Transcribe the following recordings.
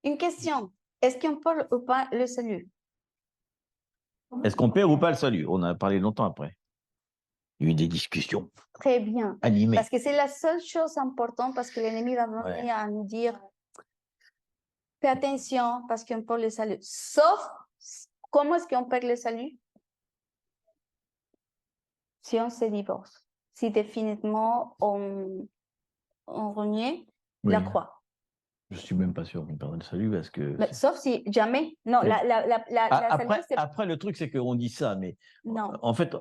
Une question. Est-ce qu'on peut ou pas le salut? Est-ce qu'on perd ou pas le salut? On a parlé longtemps après. Il y a eu des discussions Très bien. animées. Parce que c'est la seule chose importante parce que l'ennemi va venir à nous dire fais attention parce qu'on peut le salut. Sauf, comment est-ce qu'on perd le salut? Si on se divorce. Si définitivement on renie la croix. Je ne suis même pas sûr qu'on perdrait le salut parce que... Mais, sauf si jamais... Non, après, le truc, c'est qu'on dit ça, mais non. En fait,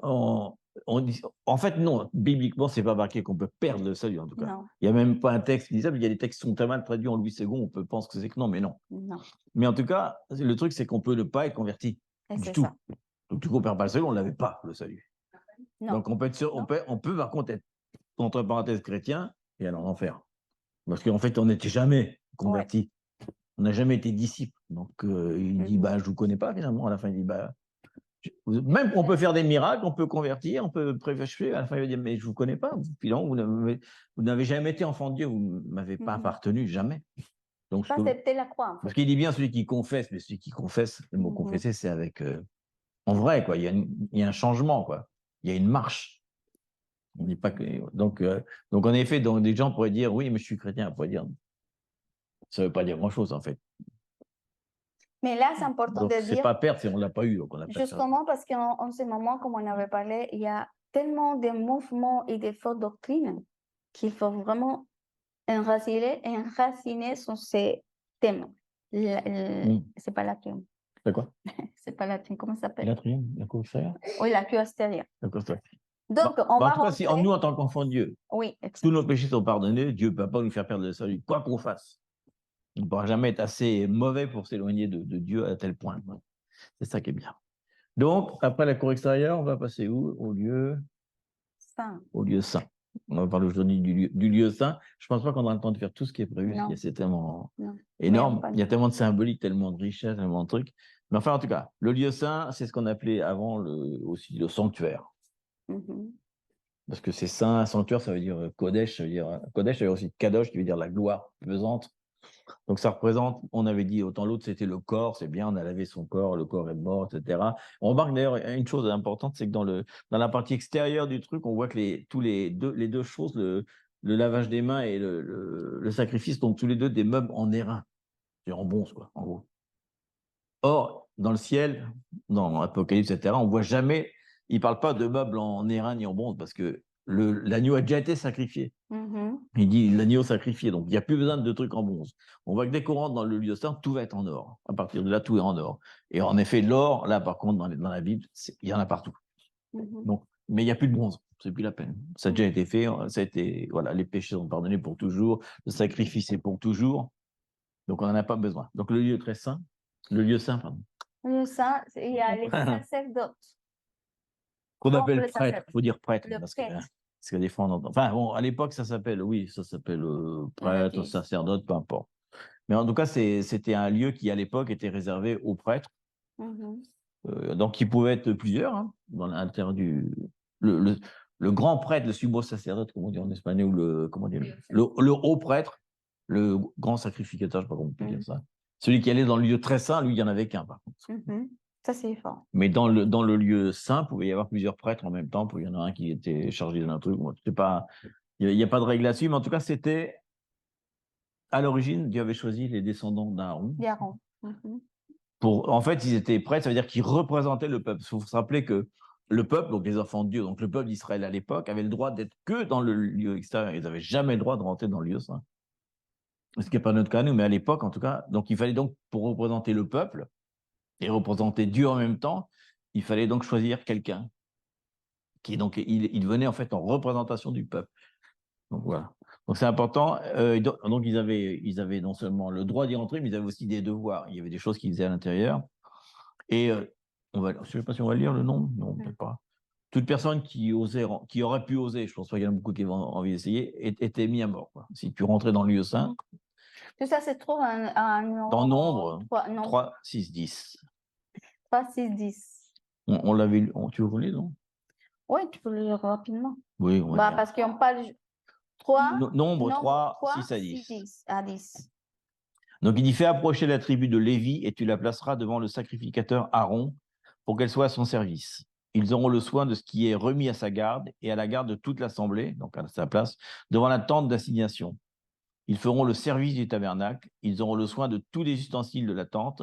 non. Bibliquement, c'est pas marqué qu'on peut perdre le salut, en tout cas. Non. Il n'y a même pas un texte qui dit ça, mais il y a des textes qui sont très mal traduits en Louis II. On peut penser que c'est que non, mais non. Non. Mais en tout cas, le truc, c'est qu'on peut ne pas être converti du tout. Ça. Donc, du coup, on ne perd pas le salut, on ne l'avait pas, le salut. Non. Donc, on peut être sûr, on peut par contre être, entre parenthèses, chrétien et aller en enfer. Parce qu'en fait, on n'était jamais converti. Ouais. On n'a jamais été disciple. Donc, il dit, je ne vous connais pas, finalement. À la fin, il dit, même on peut faire des miracles, on peut convertir, on peut préférer. À la fin, il va dire, mais je ne vous connais pas. Vous n'avez jamais été enfant de Dieu, vous ne m'avez pas appartenu, jamais. Donc, pas accepter la croix. En fait. Parce qu'il dit bien celui qui confesse, mais celui qui confesse, le mot confesser, c'est avec... en vrai, quoi. Il y a un changement, quoi. Il y a une marche. On n'est pas que... donc, en effet, des gens pourraient dire, oui, mais je suis chrétien. On pourrait dire, ça ne veut pas dire grand-chose, en fait. Mais là, c'est important de dire... C'est pas perdre si on ne l'a pas eu. Donc on justement parce qu'en ce moment, comme on avait parlé, il y a tellement de mouvements et de fausses doctrines qu'il faut vraiment enraciner sur ces thèmes. C'est pas latin. C'est quoi? C'est pas latin. Comment ça s'appelle? L'atrium, la cour extérieure? Oui, la cour extérieure. Donc, on va en tout cas, nous, en tant qu'enfants de Dieu, oui, tous nos péchés sont pardonnés, Dieu ne peut pas nous faire perdre le salut, quoi qu'on fasse. On ne pourra jamais être assez mauvais pour s'éloigner de Dieu à tel point. C'est ça qui est bien. Donc, après la cour extérieure, on va passer où? Au lieu saint. Au lieu saint. On va parler aujourd'hui du lieu saint. Je ne pense pas qu'on aura le temps de faire tout ce qui est prévu. C'est tellement énorme. Il y a tellement de symbolique, tellement de richesse, tellement de trucs. Mais enfin, en tout cas, le lieu saint, c'est ce qu'on appelait avant aussi le sanctuaire. Parce que c'est saint, sanctuaire, ça veut dire Kodesh, ça veut dire aussi Kadosh, qui veut dire la gloire pesante. Donc ça représente, on avait dit, autant l'autre c'était le corps, c'est bien, on a lavé son corps, le corps est mort, etc. On remarque d'ailleurs une chose importante, c'est que dans la partie extérieure du truc, on voit que les deux choses, le lavage des mains et le sacrifice, sont tous les deux des meubles en airain, c'est en bronze, quoi, en gros. Or, dans le ciel, dans l'Apocalypse, etc., on ne voit jamais, il ne parle pas de meubles en airain ni en bronze, parce que l'agneau a déjà été sacrifié. Il dit l'agneau sacrifié, donc il n'y a plus besoin de trucs en bronze. On voit que dès qu'on rentre dans le lieu saint, tout va être en or. À partir de là, tout est en or. Et en effet, l'or, là, par contre, dans la Bible, il y en a partout. Donc, mais il n'y a plus de bronze, c'est plus la peine. Ça a déjà été fait, voilà, les péchés sont pardonnés pour toujours, le sacrifice est pour toujours, donc on n'en a pas besoin. Donc le lieu très saint, le lieu saint, pardon. Le lieu saint, il y a les sacerdotes. Qu'on appelle prêtre, il faut dire prêtre. Parce que des fois, on entend. Enfin, bon, à l'époque, ça s'appelle prêtre, sacerdote, peu importe. Mais en tout cas, c'était un lieu qui, à l'époque, était réservé aux prêtres. Donc, il pouvait être plusieurs, hein, dans l'intérieur le grand prêtre, le sumo sacerdote, comme on dit en espagnol, ou le haut prêtre, le grand sacrificateur, je ne sais pas comment on peut dire ça. Celui qui allait dans le lieu très saint, lui, il n'y en avait qu'un, par contre. Ça, c'est fort. Mais dans le lieu saint, il pouvait y avoir plusieurs prêtres en même temps. Il y en a un qui était chargé d'un truc. Il n'y a pas de règle là-dessus, mais en tout cas, c'était à l'origine, Dieu avait choisi les descendants d'Aaron. En fait, ils étaient prêtres, ça veut dire qu'ils représentaient le peuple. Il faut se rappeler que le peuple, donc les enfants de Dieu, donc le peuple d'Israël à l'époque, avait le droit d'être que dans le lieu extérieur. Ils n'avaient jamais le droit de rentrer dans le lieu saint. Ce qui n'est pas notre cas, nous, mais à l'époque, en tout cas. Donc, il fallait donc, pour représenter le peuple et représenter Dieu en même temps, il fallait donc choisir quelqu'un donc il venait en fait en représentation du peuple. Donc voilà. Donc c'est important. Donc ils avaient non seulement le droit d'y entrer, mais ils avaient aussi des devoirs. Il y avait des choses qu'ils faisaient à l'intérieur. Et je ne sais pas si on va lire le nom. Non, peut-être pas. Toute personne qui aurait pu oser, je pense qu'il y en a beaucoup qui ont envie d'essayer, était mis à mort, quoi. Si tu rentrais dans le lieu saint. Tout ça se trouve dans Nombre 3, 6, 10. 3, 6, 10. On l'avait lu. Tu veux vous lire, non? Oui, tu peux le lire rapidement. Oui, on va parce qu'on parle 3. Nombre 3, 6 à 10. 6 à 10. Donc, il dit, fais approcher la tribu de Lévi et tu la placeras devant le sacrificateur Aaron pour qu'elle soit à son service. Ils auront le soin de ce qui est remis à sa garde et à la garde de toute l'assemblée, donc à sa place, devant la tente d'assignation. Ils feront le service du tabernacle. Ils auront le soin de tous les ustensiles de la tente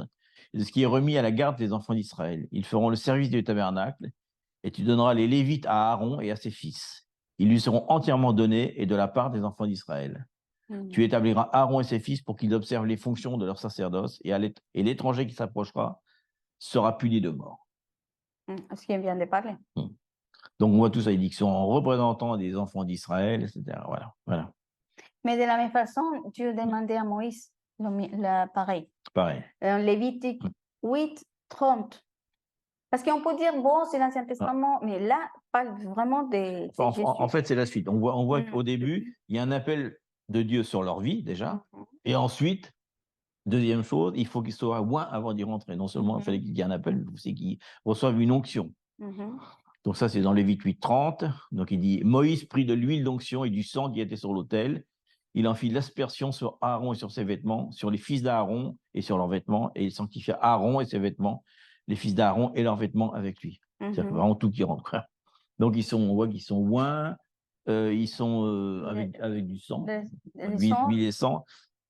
et de ce qui est remis à la garde des enfants d'Israël. Ils feront le service du tabernacle et tu donneras les Lévites à Aaron et à ses fils. Ils lui seront entièrement donnés et de la part des enfants d'Israël. Tu établiras Aaron et ses fils pour qu'ils observent les fonctions de leur sacerdoce et l'étranger qui s'approchera sera puni de mort. Ce qu'il vient de parler. Donc, on voit tout ça. Il dit qu'ils sont représentants des enfants d'Israël, etc. Voilà. Mais de la même façon, Dieu demandait à Moïse pareil. Pareil. Lévitique 8, 30. Parce qu'on peut dire, bon, c'est l'Ancien Testament, mais là, parle vraiment de Jésus. En fait, c'est la suite. On voit qu'au début, il y a un appel de Dieu sur leur vie, déjà. Et ensuite, deuxième chose, il faut qu'ils soient loin avant d'y rentrer. Non seulement il fallait qu'il y ait un appel, c'est qu'ils reçoivent une onction. Donc ça, c'est dans Lévitique 8, 30. Donc il dit, Moïse prit de l'huile d'onction et du sang qui était sur l'autel. Il en fit l'aspersion sur Aaron et sur ses vêtements, sur les fils d'Aaron et sur leurs vêtements, et il sanctifia Aaron et ses vêtements, les fils d'Aaron et leurs vêtements avec lui. C'est vraiment tout qui rentre. Donc on voit qu'ils sont loin, ils sont avec du sang, huile et sang,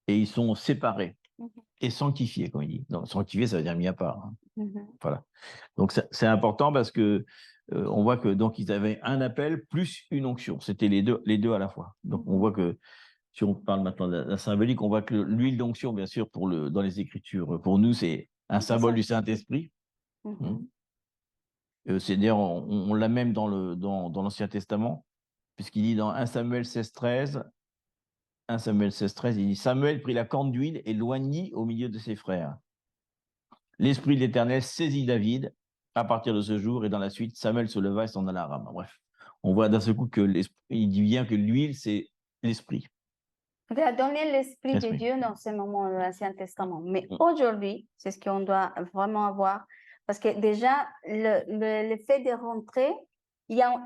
et ils sont séparés et sanctifiés, comme il dit. Donc, sanctifié, ça veut dire mis à part. Voilà. Donc c'est important parce que on voit que donc ils avaient un appel plus une onction. C'était les deux à la fois. Donc on voit que si on parle maintenant de la symbolique, on voit que l'huile d'onction, bien sûr, dans les Écritures, pour nous, c'est un symbole du Saint-Esprit. C'est-à-dire, on l'a même dans l'Ancien Testament, puisqu'il dit dans 1 Samuel 16, 13, il dit « Samuel prit la corne d'huile et l'oignit au milieu de ses frères. L'Esprit de l'Éternel saisit David à partir de ce jour, et dans la suite, Samuel se leva et s'en alla à Rama. » Bref, on voit d'un seul coup il dit bien que l'huile, c'est l'Esprit. Il a donné l'Esprit de Dieu dans ce moment de l'Ancien Testament. Mais aujourd'hui, c'est ce qu'on doit vraiment avoir. Parce que déjà, le fait de rentrer, dans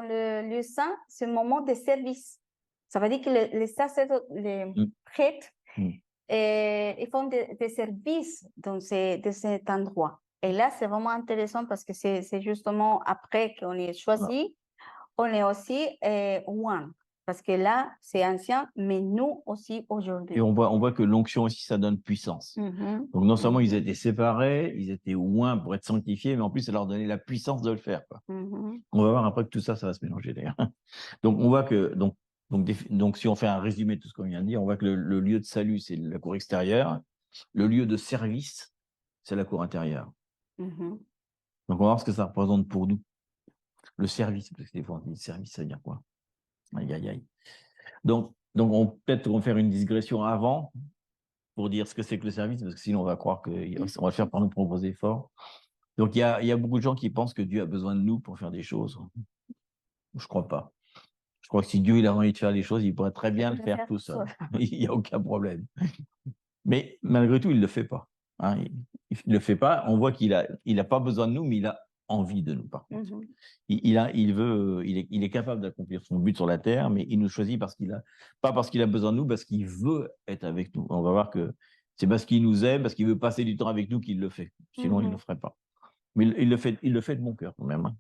le lieu saint, c'est un moment de service. Ça veut dire que les sacerdotes, les prêtres, ils font des services dans cet endroit. Et là, c'est vraiment intéressant parce que c'est justement après qu'on est choisi, on est aussi one. Parce que là, c'est ancien, mais nous aussi aujourd'hui. Et on voit que l'onction aussi, ça donne puissance. Donc non seulement ils étaient séparés, ils étaient loin pour être sanctifiés, mais en plus, ça leur donnait la puissance de le faire. On va voir après que tout ça, ça va se mélanger d'ailleurs. Donc on voit que, donc si on fait un résumé de tout ce qu'on vient de dire, on voit que le lieu de salut, c'est la cour extérieure. Le lieu de service, c'est la cour intérieure. Donc on va voir ce que ça représente pour nous. Le service, parce que des fois on dit service, ça veut dire quoi? Aïe, aïe, aïe. Donc peut-être qu'on va faire une digression avant pour dire ce que c'est que le service, parce que sinon on va croire qu'on va le faire par nos propres efforts. Donc il y a beaucoup de gens qui pensent que Dieu a besoin de nous pour faire des choses. Je ne crois pas. Je crois que si Dieu il a envie de faire des choses, il pourrait très bien le faire tout seul. Il n'y a aucun problème. Mais malgré tout, il ne le fait pas. Il ne le fait pas. On voit qu'il n'a pas besoin de nous, mais il a envie de nous, par contre. Il est capable d'accomplir son but sur la terre, mais il nous choisit pas parce qu'il a besoin de nous, parce qu'il veut être avec nous. On va voir que c'est parce qu'il nous aime, parce qu'il veut passer du temps avec nous qu'il le fait. Sinon, il ne le ferait pas. Mais il le fait de bon cœur quand même.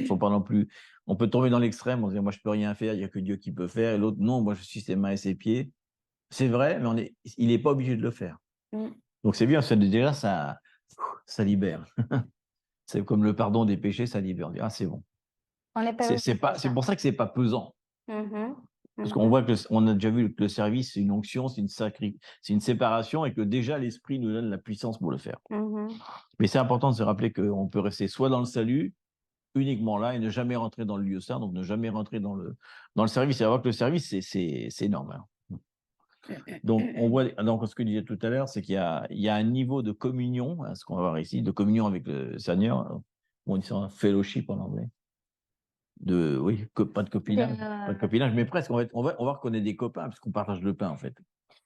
Faut pas non plus. On peut tomber dans l'extrême, on se dit moi je peux rien faire, il n'y a que Dieu qui peut faire, et l'autre non, moi je suis ses mains et ses pieds. C'est vrai, mais il n'est pas obligé de le faire. Donc c'est bien, déjà ça libère. C'est comme le pardon des péchés, ça libère. On dit, ah, c'est bon. C'est pour ça que c'est pas pesant. Parce qu'on voit qu'on a déjà vu que le service, c'est une onction, c'est une séparation, et que déjà l'Esprit nous donne la puissance pour le faire. Mais c'est important de se rappeler qu'on peut rester soit dans le salut, uniquement là, et ne jamais rentrer dans le lieu saint, donc ne jamais rentrer dans le service. Et voir que le service, c'est énorme. Donc, on voit, donc, ce que je disais tout à l'heure, c'est qu'il y a un niveau de communion, ce qu'on va voir ici, de communion avec le Seigneur. On dit ça un fellowship en anglais. Oui, pas de copinage, mais presque. On va reconnaître des copains, parce qu'on partage le pain, en fait.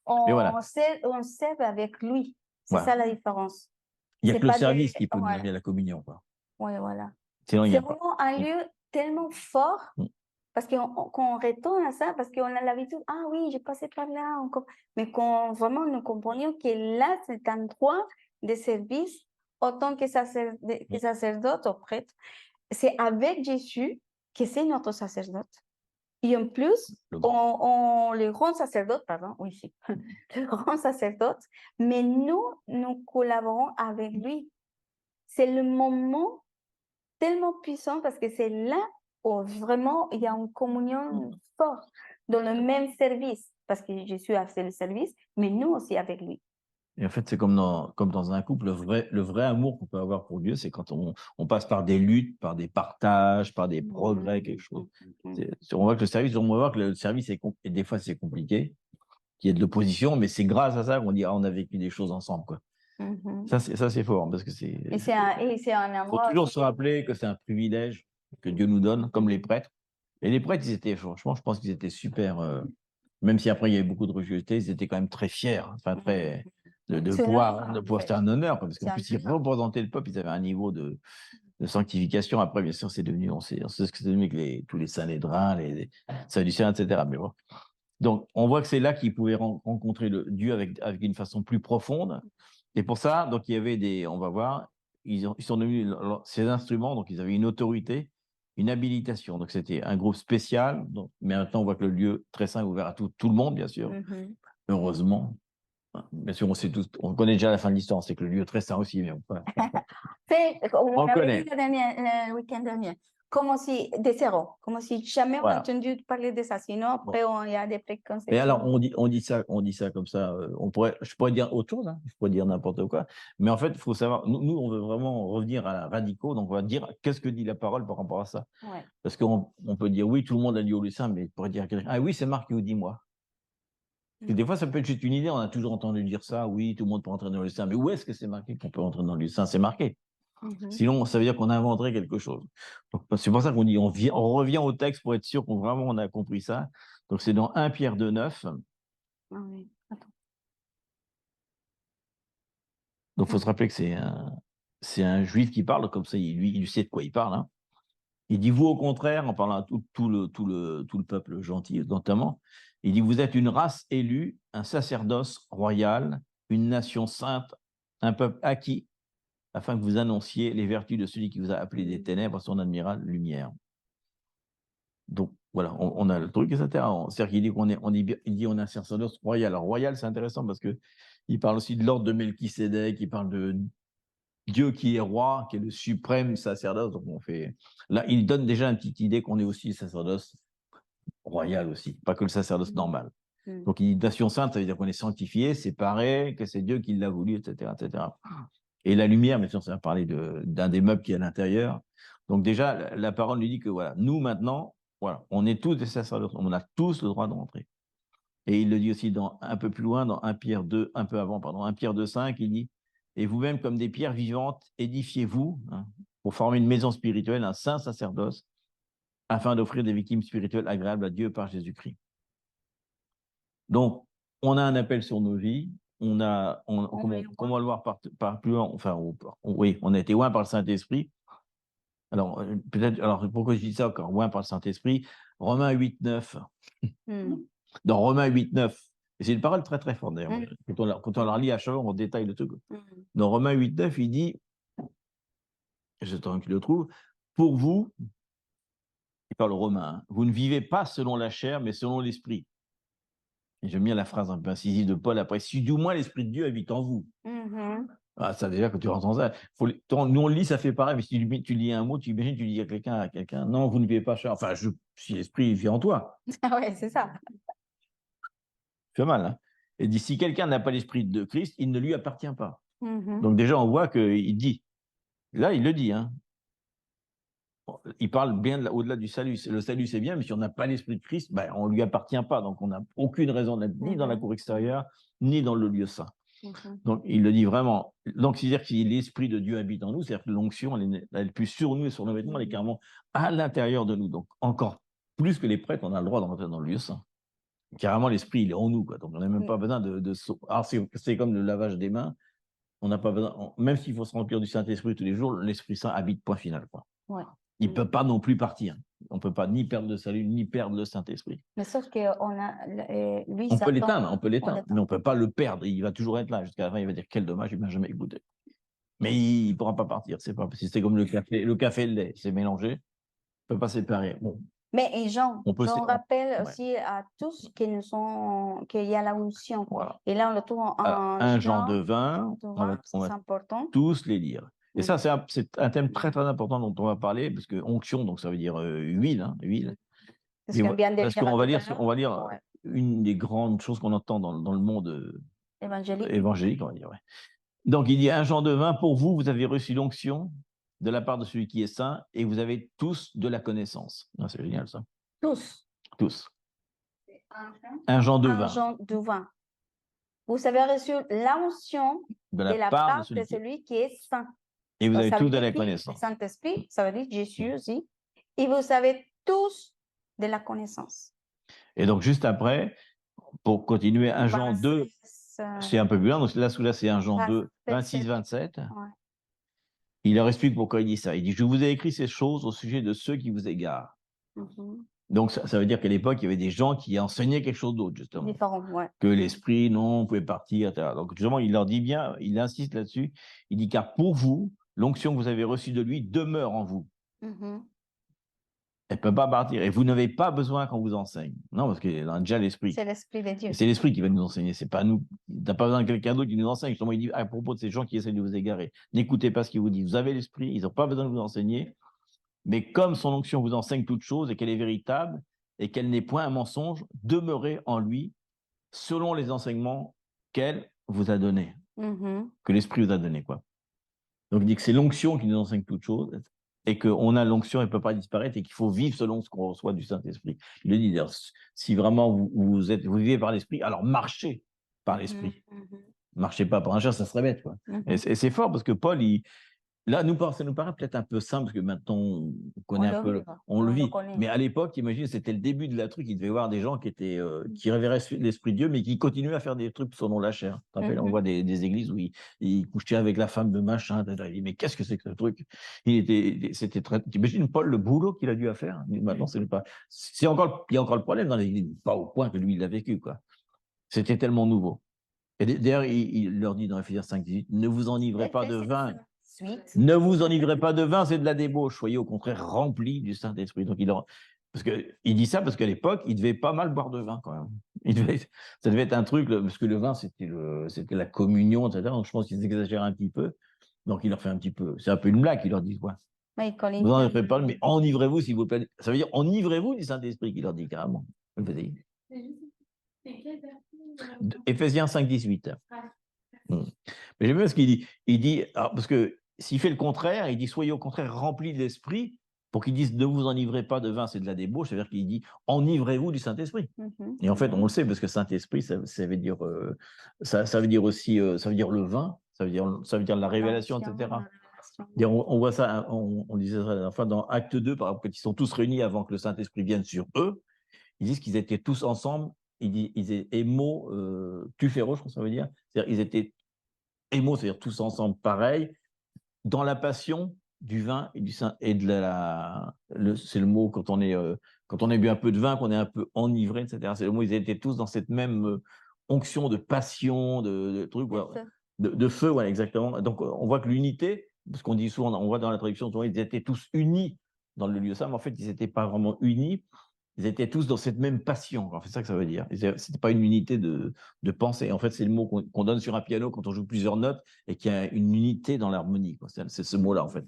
On sert avec lui. C'est ça la différence. Il n'y a que le service qui peut nous amener à la communion. Oui, voilà. C'est vraiment un lieu tellement fort Parce qu'on retourne à ça, parce qu'on a l'habitude, ah oui, j'ai passé par là encore. Mais quand vraiment nous comprenions que là, c'est un endroit de service, autant que sacerdote ou prêtre, c'est avec Jésus que c'est notre sacerdote. Et en plus, on le rend sacerdote, pardon, oui, si, le rend sacerdote, mais nous collaborons avec lui. C'est le moment tellement puissant parce que c'est là où vraiment il y a une communion forte dans le même service, parce que Jésus a fait le service, mais nous aussi avec lui. Et en fait, c'est comme dans un couple, le vrai amour qu'on peut avoir pour Dieu, c'est quand on passe par des luttes, par des partages, par des progrès, quelque chose. On voit que on va voir que le service, et des fois, c'est compliqué, qu'il y ait de l'opposition, mais c'est grâce à ça qu'on dit, ah, on a vécu des choses ensemble, quoi. Ça, c'est fort, parce que Et c'est un endroit. Faut toujours se rappeler que c'est un privilège que Dieu nous donne, comme les prêtres. Et les prêtres, ils étaient, franchement, je pense qu'ils étaient super, même si après il y avait beaucoup de religiosité, ils étaient quand même très fiers, enfin très de pouvoir c'était un honneur, parce qu'en plus ils représentaient le peuple, ils avaient un niveau de sanctification. Après, bien sûr, c'est devenu, on sait ce que c'est devenu avec tous les Sanhédrins, les Sadducéens, etc. Mais bon. Donc, on voit que c'est là qu'ils pouvaient rencontrer Dieu avec une façon plus profonde. Et pour ça, donc il y avait on va voir, ils sont devenus ces instruments, donc ils avaient une autorité, une habilitation. Donc c'était un groupe spécial. Donc, mais maintenant, on voit que le lieu très saint est ouvert à tout le monde, bien sûr. Heureusement. Bien sûr, on connaît déjà la fin de l'histoire, c'est que le lieu très saint aussi. Mais on connaît. Le week-end dernier. Comme si de zéro, comme si jamais on a entendu parler de ça. Sinon, après, il y a des préconceptions. Mais alors, on dit ça comme ça. Je pourrais dire autre chose, hein, je pourrais dire n'importe quoi. Mais en fait, il faut savoir, nous, on veut vraiment revenir à la radicaux. Donc, on va dire qu'est-ce que dit la parole par rapport à ça. Ouais. Parce qu'on peut dire, oui, tout le monde a lu au Saint, mais il pourrait dire à quelqu'un, ah oui, c'est Marc qui vous dit moi. Parce que des fois, ça peut être juste une idée. On a toujours entendu dire ça, oui, tout le monde peut entrer dans le Saint. Mais où est-ce que c'est marqué qu'on peut entrer dans le Saint? C'est marqué. Sinon, ça veut dire qu'on inventerait quelque chose. C'est pour ça qu'on dit, on revient au texte pour être sûr qu'on vraiment on a compris ça. Donc, c'est dans 1 Pierre 2,9. Ah oui. Attends. Donc, il faut se rappeler que c'est un juif qui parle, comme ça, il sait de quoi il parle. Hein. Il dit, vous, au contraire, en parlant à tout le peuple gentil, notamment, il dit, vous êtes une race élue, un sacerdoce royal, une nation sainte, un peuple acquis, afin que vous annonciez les vertus de celui qui vous a appelé des ténèbres à son admirable lumière. Donc, voilà, on a le truc qui s'intéresse. C'est-à-dire qu'il dit qu'on est un sacerdoce royal. Alors, royal, c'est intéressant parce qu'il parle aussi de l'ordre de Melchisédek, il parle de Dieu qui est roi, qui est le suprême sacerdoce. Donc, là, il donne déjà une petite idée qu'on est aussi le sacerdoce royal aussi, pas que le sacerdoce normal. Donc, il dit nation sainte, ça veut dire qu'on est sanctifié, séparé, que c'est Dieu qui l'a voulu, etc., etc. Et la lumière, bien sûr, ça va parler d'un des meubles qui est à l'intérieur. Donc, déjà, la parole lui dit que voilà, nous, maintenant, voilà, on est tous des sacerdotes, on a tous le droit de rentrer. Et il le dit aussi un peu plus loin, dans 1 Pierre 2, un peu avant, pardon, 1 Pierre 2,5, il dit « Et vous-même, comme des pierres vivantes, édifiez-vous hein, pour former une maison spirituelle, un saint sacerdoce, afin d'offrir des victimes spirituelles agréables à Dieu par Jésus-Christ. » Donc, on a un appel sur nos vies, comment le voir par plus loin, enfin, oui, on a été loin par le Saint-Esprit. Alors, pourquoi je dis ça encore, loin par le Saint-Esprit? Romains 8, 9. Dans Romains 8, 9, et c'est une parole très très forte d'ailleurs, quand on la relit à chaque fois, on détaille le truc. Dans Romains 8, 9, il dit, j'attends qu'il le trouve, pour vous, il parle romain, hein, vous ne vivez pas selon la chair, mais selon l'esprit. Et j'aime bien la phrase un peu incisive de Paul après, si du moins l'esprit de Dieu habite en vous. Ah, ça déjà, quand tu entends ça, nous on le lit, ça fait pareil, mais si tu lis un mot, tu imagines, tu dis à quelqu'un, non, vous ne vivez pas chair, enfin, si l'esprit vit en toi. Ouais, c'est ça. Fait mal, hein. Et dit, si quelqu'un n'a pas l'esprit de Christ, il ne lui appartient pas. Donc déjà, on voit qu'il dit, là, il le dit, hein. Il parle bien au-delà du salut. Le salut, c'est bien, mais si on n'a pas l'esprit de Christ, ben, on ne lui appartient pas. Donc, on n'a aucune raison d'être ni dans la cour extérieure, ni dans le lieu saint. Donc, il le dit vraiment. Donc, c'est-à-dire que si l'esprit de Dieu habite en nous, c'est-à-dire que l'onction, elle est plus sur nous et sur nos vêtements, elle est carrément à l'intérieur de nous. Donc, encore plus que les prêtres, on a le droit d'entrer dans le lieu saint. Carrément, l'esprit, il est en nous, quoi. Donc, on n'a même pas besoin de... Alors, c'est comme le lavage des mains. On n'a pas besoin... Même s'il faut se remplir du Saint-Esprit tous les jours, l'Esprit Saint habite, point final, quoi. Ouais. Il ne peut pas non plus partir. On ne peut pas ni perdre le salut, ni perdre le Saint-Esprit. Mais sauf que lui, On peut Satan, l'éteindre, mais on ne l'éteint. peut pas le perdre. Il va toujours être là. Jusqu'à la fin, il va dire quel dommage, il ne m'a jamais écouté. Mais il ne pourra pas partir. C'est pas parce que c'est comme le café et le lait, c'est mélangé. Il ne peut pas séparer. Bon. Mais et Jean rappelle ouais. aussi à tous qu'il y a la onction. Voilà. Et là, on le trouve en un Jean de 20, c'est important. Tous les lire. Et ça, c'est un thème très, très important dont on va parler, parce que onction, donc ça veut dire huile. Hein, huile. Parce qu'on va lire ouais. Une des grandes choses qu'on entend dans le monde évangélique, on va dire. Ouais. Donc, il dit 1 Jean de 20, pour vous, vous avez reçu l'onction de la part de celui qui est saint, et vous avez tous de la connaissance. C'est génial, ça. Tous. 1 Jean de 20. 1 Jean de 20. Vous avez reçu l'onction de la part de celui qui est saint. Et vous avez tous de la connaissance. Le Saint-Esprit, ça veut dire Jésus aussi. Et vous avez tous de la connaissance. Et donc, juste après, pour continuer, 1 Jean 2, c'est un peu plus loin. Donc là, c'est 1 Jean 2, 26-27. Ouais. Il leur explique pourquoi il dit ça. Il dit, je vous ai écrit ces choses au sujet de ceux qui vous égarent. Donc, ça veut dire qu'à l'époque, il y avait des gens qui enseignaient quelque chose d'autre, justement. Différent, ouais. Que l'esprit, non, pouvait partir, etc. Donc, justement, il leur dit bien, il insiste là-dessus. Il dit, car pour vous, l'onction que vous avez reçue de lui demeure en vous. Elle ne peut pas partir. Et vous n'avez pas besoin qu'on vous enseigne. Non, parce qu'il a déjà l'esprit. C'est l'esprit de Dieu. C'est l'esprit qui va nous enseigner. C'est pas nous. Tu n'as pas besoin de quelqu'un d'autre qui nous enseigne. Justement, il dit à propos de ces gens qui essaient de vous égarer, n'écoutez pas ce qu'il vous dit. Vous avez l'esprit, ils n'ont pas besoin de vous enseigner. Mais comme son onction vous enseigne toute chose et qu'elle est véritable et qu'elle n'est point un mensonge, demeurez en lui selon les enseignements qu'elle vous a donnés. Que l'esprit vous a donné, quoi. Donc, il dit que c'est l'onction qui nous enseigne toute chose et qu'on a l'onction, elle ne peut pas disparaître et qu'il faut vivre selon ce qu'on reçoit du Saint-Esprit. Il le dit, si vraiment vous vivez par l'Esprit, alors marchez par l'Esprit. Marchez pas par un chat, ça serait bête, quoi. Et c'est fort parce que Paul, là, ça nous paraît peut-être un peu simple parce que maintenant, on connaît un peu, on le vit. Mais à l'époque, imagine, c'était le début de la truc. Il devait y avoir des gens qui révéraient l'Esprit de Dieu, mais qui continuaient à faire des trucs selon la chair. On voit des églises où ils couchaient avec la femme de machin. Il dit, mais qu'est-ce que c'est que ce truc? C'était très. T'imagines, Paul, le boulot qu'il a dû faire. Maintenant, il y a encore le problème dans l'église, pas au point que lui, il l'a vécu, quoi. C'était tellement nouveau. Et d'ailleurs, il leur dit dans Ephésiens 5:18, ne vous enivrez pas de vin. Ne vous enivrez pas de vin, c'est de la débauche. Soyez au contraire remplis du Saint-Esprit. Donc, il dit ça parce qu'à l'époque, il devait pas mal boire de vin quand même. Ça devait être un truc, parce que le vin, c'était la communion, etc. Donc, je pense qu'ils exagèrent un petit peu. Donc, il leur fait un petit peu. C'est un peu une blague, il leur dit quoi. Vous n'en faites pas, mais enivrez-vous, s'il vous plaît. Ça veut dire enivrez-vous du Saint-Esprit, qu'il leur dit carrément. Ephésiens 5:18. Mais j'aime bien ce qu'il dit. Il dit, parce que s'il fait le contraire, il dit soyez au contraire remplis de l'esprit, pour qu'il dise ne vous enivrez pas de vin, c'est de la débauche, c'est-à-dire qu'il dit enivrez-vous du Saint-Esprit. Et en fait, on le sait, parce que Saint-Esprit, ça veut dire aussi, ça veut dire le vin, ça veut dire la révélation, etc. On voit ça, on disait ça la dernière fois dans Acte 2, par exemple, quand ils sont tous réunis avant que le Saint-Esprit vienne sur eux, ils disent qu'ils étaient tous ensemble, ils étaient émo, tuféro, je crois que ça veut dire, c'est-à-dire ils étaient émo, c'est-à-dire tous ensemble pareil, dans la passion du vin et du saint et c'est le mot quand on est bu un peu de vin, qu'on est un peu enivré, etc. C'est le mot, ils étaient tous dans cette même onction de passion, de truc, de feu, ouais, exactement. Donc on voit que l'unité, parce qu'on dit souvent, on voit dans la traduction, souvent, ils étaient tous unis dans le lieu saint, mais en fait ils n'étaient pas vraiment unis. Ils étaient tous dans cette même passion. C'est ça que ça veut dire. Ce n'était pas une unité de pensée. En fait, c'est le mot qu'on donne sur un piano quand on joue plusieurs notes et qu'il y a une unité dans l'harmonie. C'est ce mot-là, en fait.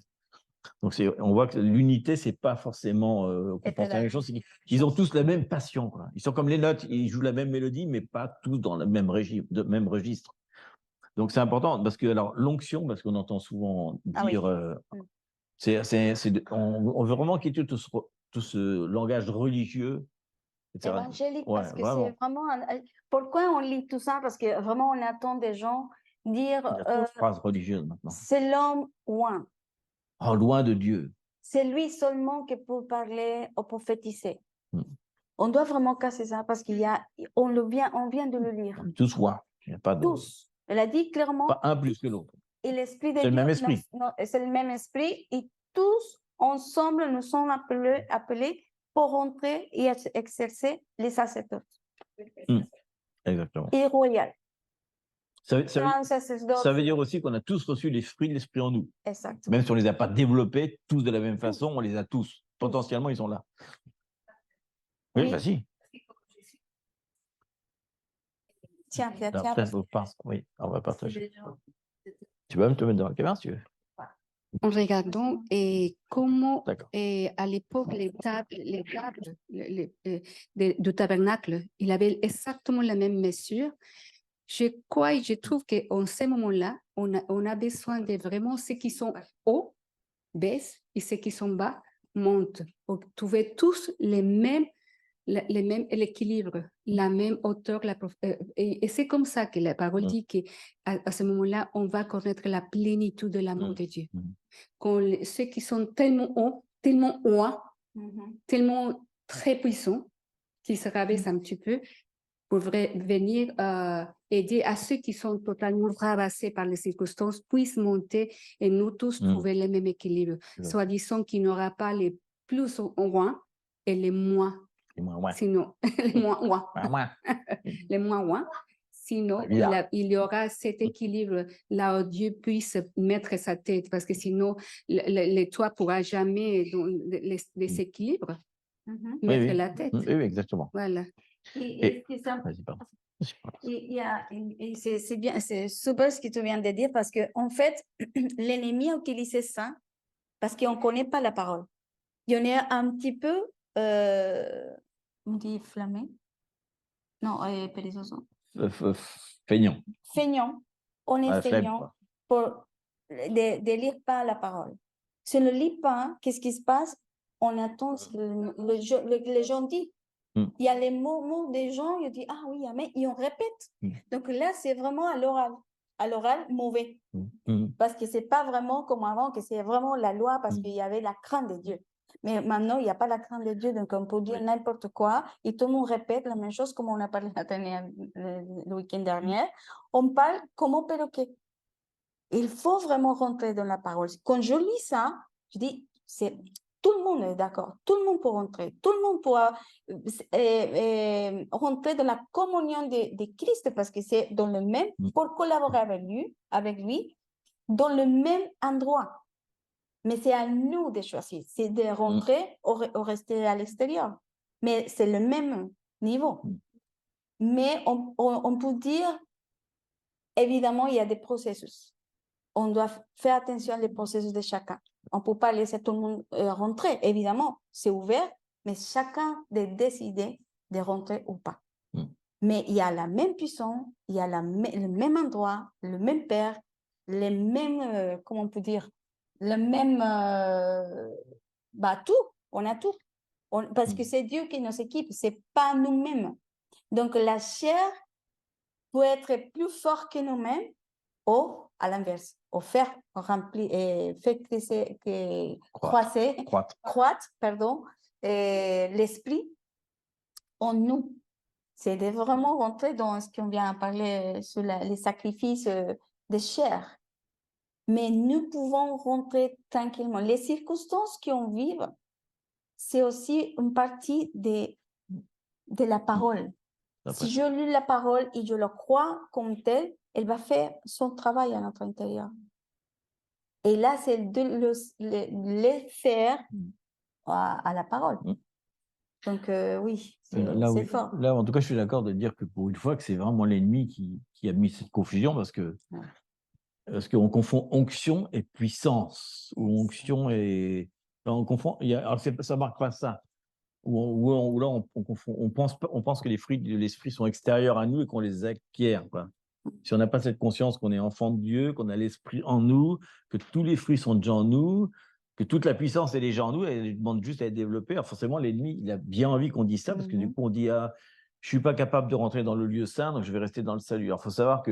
Donc, on voit que l'unité, ce n'est pas forcément qu'on pense à la même chose. Ils ont tous la même passion, quoi. Ils sont comme les notes. Ils jouent la même mélodie, mais pas tous dans le même registre. Donc, c'est important parce que l'onction, parce qu'on entend souvent dire... on veut vraiment quitter tout ce langage religieux, etc. Évangélique, parce que c'est vraiment... Pourquoi on lit tout ça? Parce que vraiment, on attend des gens dire... Il y a trop de phrases religieuses maintenant. C'est l'homme loin. Loin de Dieu. C'est lui seulement qui peut parler ou prophétiser. On doit vraiment casser ça parce on vient de le lire. Tous loin. Il n'y a pas de... Tous. Elle a dit clairement... Pas un plus que l'autre. Et l'esprit de Dieu... C'est le même esprit. C'est le même esprit et tous ensemble, nous sommes appelés pour rentrer et exercer les sacerdotes. Exactement. Et royal. Ça veut dire aussi qu'on a tous reçu les fruits de l'esprit en nous. Exactement. Même si on ne les a pas développés tous de la même façon, on les a tous. Potentiellement, ils sont là. Oui, vas-y. Tiens. Oui, on va partager. Tu vas me te mettre dans la caméra si tu veux. En regardant comment à l'époque les tables du tabernacle, il avait exactement la même mesure. Je crois et je trouve qu'en ce moment-là, on a besoin de vraiment ceux qui sont hauts, baissent, et ceux qui sont bas, montent. Pour trouver tous l'équilibre, la même hauteur. Et c'est comme ça que la parole dit qu'à ce moment-là, on va connaître la plénitude de l'amour de Dieu. Quand ceux qui sont tellement hauts, tellement hauts, tellement très puissants, qui se rabaissent un petit peu, pourraient venir aider à ceux qui sont totalement ramassés par les circonstances, puissent monter et nous tous trouver le même équilibre. Soit disant qu'il n'y aura pas les plus loin et les moins. Sinon, les moins les moins sinon il y aura cet équilibre là où Dieu puisse mettre sa tête, parce que sinon le toit ne pourra jamais les équilibres mettre la tête. Oui, exactement. Voilà. Et c'est bien, c'est super ce que tu viens de dire, parce que en fait, l'ennemi a utilisé ça parce qu'on ne connaît pas la parole. Il y en a un petit peu, on dit flammé? Non, perezoso. Feignant. Feignant. On est feignant pour de lire pas la parole. Si on ne lit pas, qu'est-ce qui se passe? On attend les gens disent. Il y a les mots des gens, ils disent, ah oui, mais ils on répète. Donc là, c'est vraiment à l'oral. À l'oral, mauvais. Parce que ce n'est pas vraiment comme avant, que c'est vraiment la loi, parce qu'il y avait la crainte de Dieu. Mais maintenant, il n'y a pas la crainte de Dieu, donc on peut dire n'importe quoi, et tout le monde répète la même chose, comme on a parlé le week-end dernier. On parle comme un perroquet. Il faut vraiment rentrer dans la parole. Quand je lis ça, je dis, tout le monde est d'accord, tout le monde peut rentrer, tout le monde peut rentrer dans la communion de Christ, parce que c'est dans le même, pour collaborer avec lui, dans le même endroit. Mais c'est à nous de choisir, c'est de rentrer ou rester à l'extérieur. Mais c'est le même niveau. Mais on peut dire, évidemment, il y a des processus. On doit faire attention aux processus de chacun. On ne peut pas laisser tout le monde rentrer. Évidemment, c'est ouvert, mais chacun de décider de rentrer ou pas. Mais il y a la même puissance, il y a le même endroit, le même Père, les mêmes, comment on peut dire, le même, tout, on a tout. Parce que c'est Dieu qui nous équipe, ce n'est pas nous-mêmes. Donc la chair peut être plus forte que nous-mêmes, ou à l'inverse, au faire remplir et faire croître, l'esprit en nous. C'est de vraiment rentrer dans ce qu'on vient de parler sur les sacrifices de chair. Mais nous pouvons rentrer tranquillement. Les circonstances qu'on vit, c'est aussi une partie de la parole. Si je lis la parole et je le crois comme tel, elle va faire son travail à notre intérieur. Et là, c'est de le faire à la parole. Donc, oui, c'est fort. Là, en tout cas, je suis d'accord de dire que pour une fois, que c'est vraiment l'ennemi qui a mis cette confusion, parce qu'on confond onction et puissance, ou onction et... On confond, alors ça ne marque pas ça. Où là, on pense que les fruits de l'esprit sont extérieurs à nous et qu'on les acquiert, quoi. Si on n'a pas cette conscience qu'on est enfant de Dieu, qu'on a l'esprit en nous, que tous les fruits sont déjà en nous, que toute la puissance est déjà en nous, elle demande juste à être développée. Alors forcément, l'ennemi, il a bien envie qu'on dise ça, parce que du coup, on dit, je ne suis pas capable de rentrer dans le lieu saint, donc je vais rester dans le salut. Alors il faut savoir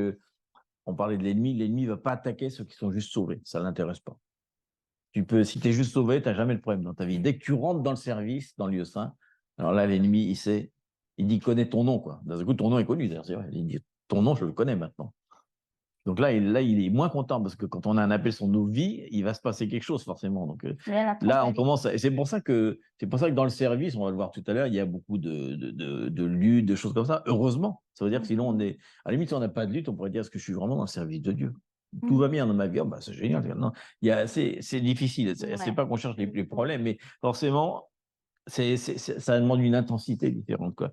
on parlait de l'ennemi ne va pas attaquer ceux qui sont juste sauvés, ça ne l'intéresse pas. Si tu es juste sauvé, tu n'as jamais de problème dans ta vie. Dès que tu rentres dans le service, dans le lieu saint, alors là, l'ennemi, il dit, connais ton nom, quoi. D'un coup, ton nom est connu, d'ailleurs. Il dit, ton nom, je le connais maintenant. Donc là, il est moins content parce que quand on a un appel sur nos vies, il va se passer quelque chose forcément. Donc là, on commence et c'est pour ça que dans le service, on va le voir tout à l'heure, il y a beaucoup de luttes, de choses comme ça. Heureusement, ça veut dire que sinon on est à la limite, si on n'a pas de lutte, on pourrait dire est-ce que je suis vraiment dans le service de Dieu? Tout va bien dans ma vie, oh, bah, c'est génial. Non, c'est difficile. C'est pas qu'on cherche les problèmes, mais forcément, ça demande une intensité différente, quoi.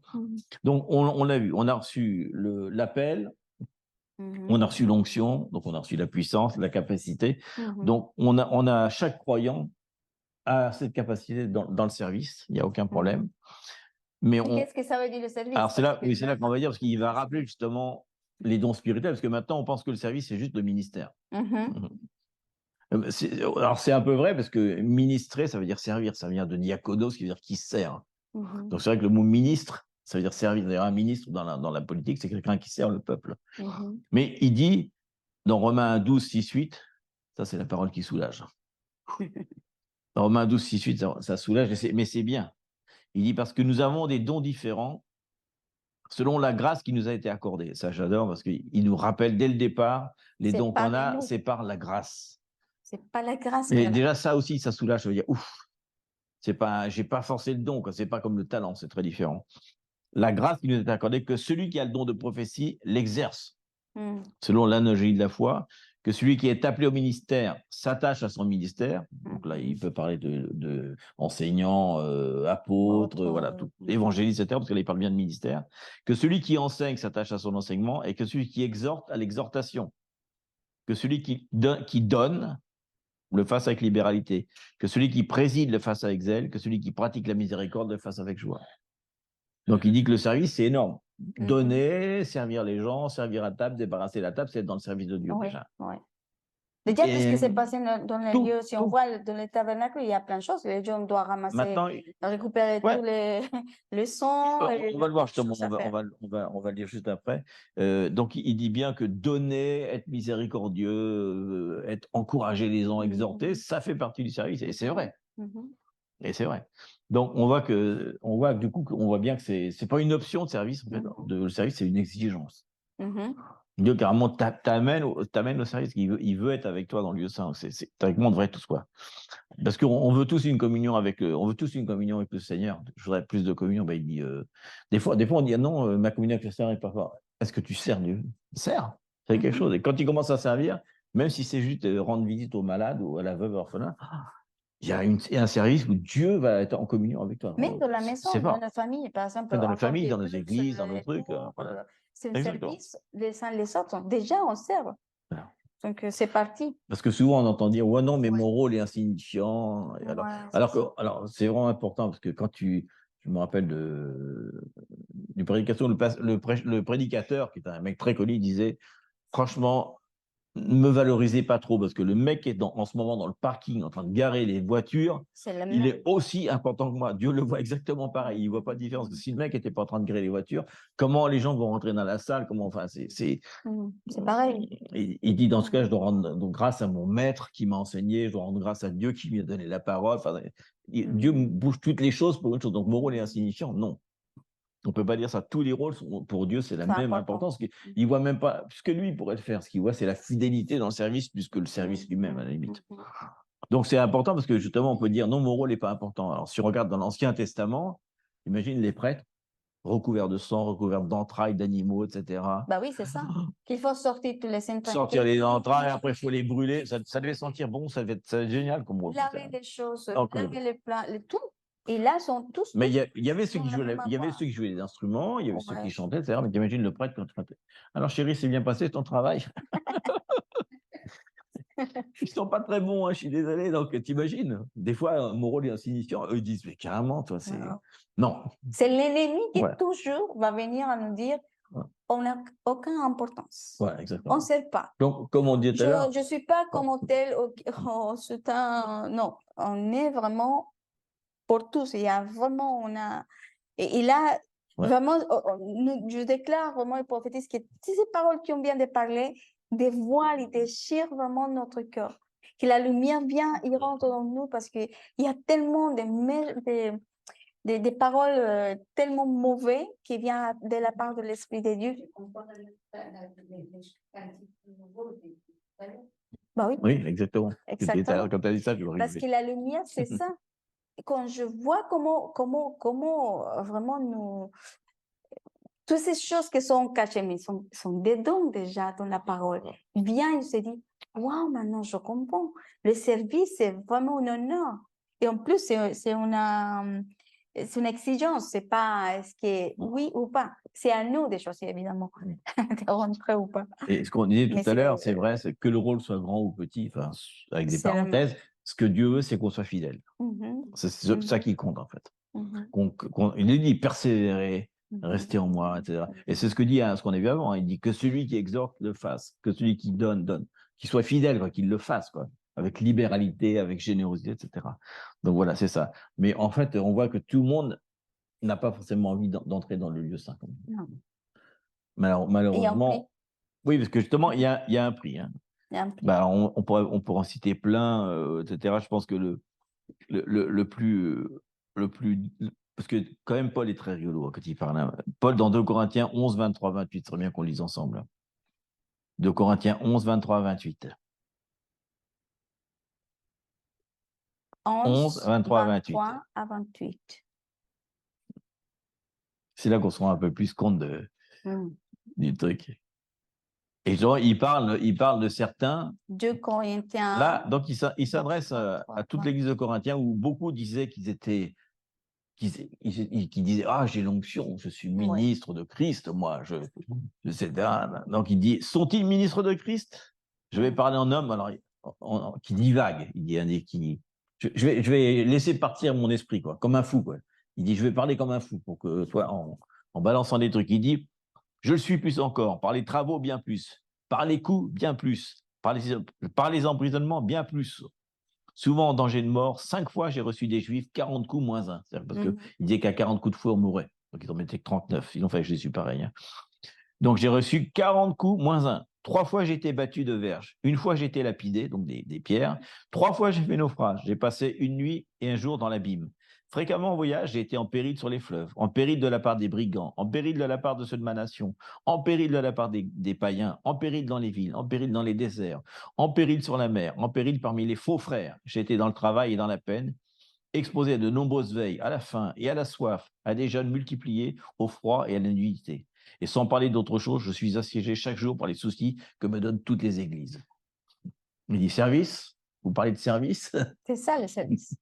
Donc on l'a vu, on a reçu l'appel. On a reçu l'onction, donc on a reçu la puissance, la capacité. Donc, on a chaque croyant a cette capacité dans le service, il n'y a aucun problème. Mais qu'est-ce que ça veut dire le service? Alors, c'est là qu'on va dire, parce qu'il va rappeler justement les dons spirituels, parce que maintenant, on pense que le service, c'est juste le ministère. Alors, c'est un peu vrai, parce que ministrer, ça veut dire servir, ça vient de diakonos, qui veut dire qui sert. Donc, c'est vrai que le mot ministre, ça veut dire servir. D'ailleurs, un ministre dans la politique, c'est quelqu'un qui sert le peuple. Mais il dit, dans Romains 12, 6, 8, ça c'est la parole qui soulage. Dans Romains 12, 6, 8, ça soulage, mais c'est bien. Il dit, parce que nous avons des dons différents selon la grâce qui nous a été accordée. Ça, j'adore, parce qu'il nous rappelle dès le départ, les dons qu'on a, c'est par la grâce. C'est pas la grâce. Et déjà, ça aussi, ça soulage. Ça veut dire, ouf, j'ai pas forcé le don, c'est pas comme le talent, c'est très différent. La grâce qui nous est accordée, que celui qui a le don de prophétie l'exerce, selon l'analogie de la foi, que celui qui est appelé au ministère s'attache à son ministère. Donc là, il peut parler de enseignant, apôtre, voilà, tout, évangéliste, etc., parce qu'il parle bien de ministère. Que celui qui enseigne s'attache à son enseignement et que celui qui exhorte à l'exhortation. Que celui qui donne le fasse avec libéralité. Que celui qui préside le fasse avec zèle. Que celui qui pratique la miséricorde le fasse avec joie. Donc, il dit que le service, c'est énorme. Donner, servir les gens, servir à table, débarrasser la table, c'est être dans le service de Dieu déjà. Déjà, qu'est-ce qui s'est passé dans les lieux? Si on voit dans le tabernacle, il y a plein de choses. Les gens doivent ramasser, récupérer tous les sons. On va le voir justement, on va le dire juste après. Donc, il dit bien que donner, être miséricordieux, être encourager les gens, exhorter, ça fait partie du service. Et c'est vrai. Et c'est vrai. Donc, on voit du coup, on voit bien que c'est pas une option de service, en fait. Le service, c'est une exigence. Dieu, carrément, t'amène au service. Il veut être avec toi dans le lieu saint. Théoriquement, on devrait être tous, quoi. Parce qu'on veut tous une communion avec le Seigneur. Je voudrais plus de communion. Ben, il dit, des fois, on dit, non, ma communion avec le Seigneur n'est pas forte. Est-ce que tu sers Dieu? Sers. C'est quelque chose. Et quand il commence à servir, même si c'est juste rendre visite aux malades ou à la veuve orphelin, il y a un service où Dieu va être en communion avec toi. Même dans la maison, dans la famille, par exemple. Dans la famille, dans nos églises, dans nos trucs. Voilà. C'est un service, les uns les autres. Déjà, on sert. Voilà. Donc, c'est parti. Parce que souvent, on entend dire, ouais, non, mais mon rôle est insignifiant. Alors, c'est vraiment important parce que quand je me rappelle du prédication, le prédicateur, qui est un mec très connu, disait, franchement, ne me valorisez pas trop parce que le mec est en ce moment dans le parking en train de garer les voitures, il est aussi important que moi. Dieu le voit exactement pareil, il ne voit pas de différence. Si le mec n'était pas en train de garer les voitures, comment les gens vont rentrer dans la salle? C'est pareil. Il dit dans ce cas, je dois rendre donc, grâce à mon maître qui m'a enseigné, je dois rendre grâce à Dieu qui lui a donné la parole. Dieu bouge toutes les choses pour une chose. Donc mon rôle est insignifiant? Non. On ne peut pas dire ça. Tous les rôles, pour Dieu, c'est la même importance. Il ne voit même pas, puisque lui, il pourrait le faire. Ce qu'il voit, c'est la fidélité dans le service, plus que le service lui-même, à la limite. Donc, c'est important parce que, justement, on peut dire, non, mon rôle n'est pas important. Alors, si on regarde dans l'Ancien Testament, imagine les prêtres, recouverts de sang, recouverts d'entrailles d'animaux, etc. Bah oui, c'est ça. Qu'il faut sortir tous les entrailles. Sortir les entrailles, après, il faut les brûler. Ça devait sentir bon, ça devait être génial comme rôle. Laver les choses, laver les plats, tout. Et là, ils sont tous. Mais il y avait ceux qui jouaient les instruments, il y avait ceux qui chantaient, etc. Mais t'imagines le prêtre quand tu chantais. Alors, chérie, c'est bien passé ton travail? Ils sont pas très bons, hein, je suis désolé. Donc, t'imagines, des fois, mon rôle est insignifiant. Eux, ils disent, mais carrément, toi, c'est. Non. C'est l'ennemi qui toujours va venir à nous dire, on n'a aucune importance. Ouais, exactement. On ne sert pas. Donc, comme on dit tout à l'heure. Je ne suis pas comme tel, non, on est vraiment pour tous. Il y a vraiment, et là, vraiment, je déclare vraiment et prophétise que ces paroles qui ont bien de parler, dévoilent et déchirent vraiment notre cœur. Que la lumière vient, il rentre dans nous parce qu'il y a tellement des paroles tellement mauvaises qui viennent de la part de l'Esprit de Dieu. Bah oui. Oui, exactement. Exactement. Quand tu as dit ça, je le Parce que la lumière, c'est ça. Quand je vois comment vraiment nous... Toutes ces choses qui sont cachées, mais sont dedans déjà dans la parole. Vient et se dit, waouh, maintenant je comprends. Le service, c'est vraiment un honneur. Et en plus, c'est une exigence. C'est pas est-ce que oui ou pas. C'est à nous de choisir, évidemment, de rentrer ou pas. Et ce qu'on disait Mais tout à l'heure, c'est vrai, c'est que le rôle soit grand ou petit, enfin, avec des C'est la- parenthèses, ce que Dieu veut, c'est qu'on soit fidèle. Mhm, C'est ça qui compte, en fait. mhm, Il dit persévérer, rester en moi, etc. Et c'est ce que dit, hein, ce qu'on a vu avant, hein, il dit que celui qui exhorte le fasse, que celui qui donne, donne, qu'il soit fidèle, quoi, qu'il le fasse, quoi, avec libéralité, avec générosité, etc. Donc voilà, c'est ça. Mais en fait, on voit que tout le monde n'a pas forcément envie d'entrer dans le lieu saint. Non. Malheureusement, oui, parce que justement, il y a un prix. Hein. Il y a un prix. Bah, on pourrait en citer plein, etc. Je pense que le plus, parce que quand même Paul est très rigolo hein, quand il parle. Hein. Paul dans 2 Corinthiens 11, 23, 28, c'est bien qu'on lise ensemble. 2 Corinthiens 11, 23, 28. 11, 23, 28. 23 à 28. C'est là qu'on se rend un peu plus compte du truc. Et genre, il parle de certains. 2 Corinthiens. Là, donc il s'adresse à toute l'église de Corinthiens où beaucoup disaient qu'ils étaient qui disait ah j'ai l'onction, je suis ministre de Christ, moi, donc il dit sont-ils ministres de Christ? Je vais parler en homme, alors qui divague, il dit je vais laisser partir mon esprit quoi, comme un fou quoi. Il dit je vais parler comme un fou pour que toi en balançant des trucs, il dit je le suis plus encore, par les travaux bien plus, par les coups bien plus, par les emprisonnements bien plus. Souvent en danger de mort, 5 fois j'ai reçu des juifs, 40 coups moins 1. Parce qu'il disait qu'à 40 coups de fouet, on mourait. Donc ils en mettaient que 39. Ils ont fait Jésus pareil. Hein. Donc j'ai reçu 40 coups moins 1. 3 fois j'ai été battu de verge. 1 fois j'ai été lapidé, donc des pierres. 3 fois j'ai fait naufrage. J'ai passé 1 nuit et 1 jour dans l'abîme. Fréquemment en voyage, j'ai été en péril sur les fleuves, en péril de la part des brigands, en péril de la part de ceux de ma nation, en péril de la part des païens, en péril dans les villes, en péril dans les déserts, en péril sur la mer, en péril parmi les faux frères. J'ai été dans le travail et dans la peine, exposé à de nombreuses veilles, à la faim et à la soif, à des jeûnes multipliés, au froid et à la nudité. Et sans parler d'autre chose, je suis assiégé chaque jour par les soucis que me donnent toutes les églises. Il dit service, vous parlez de service. C'est ça le service.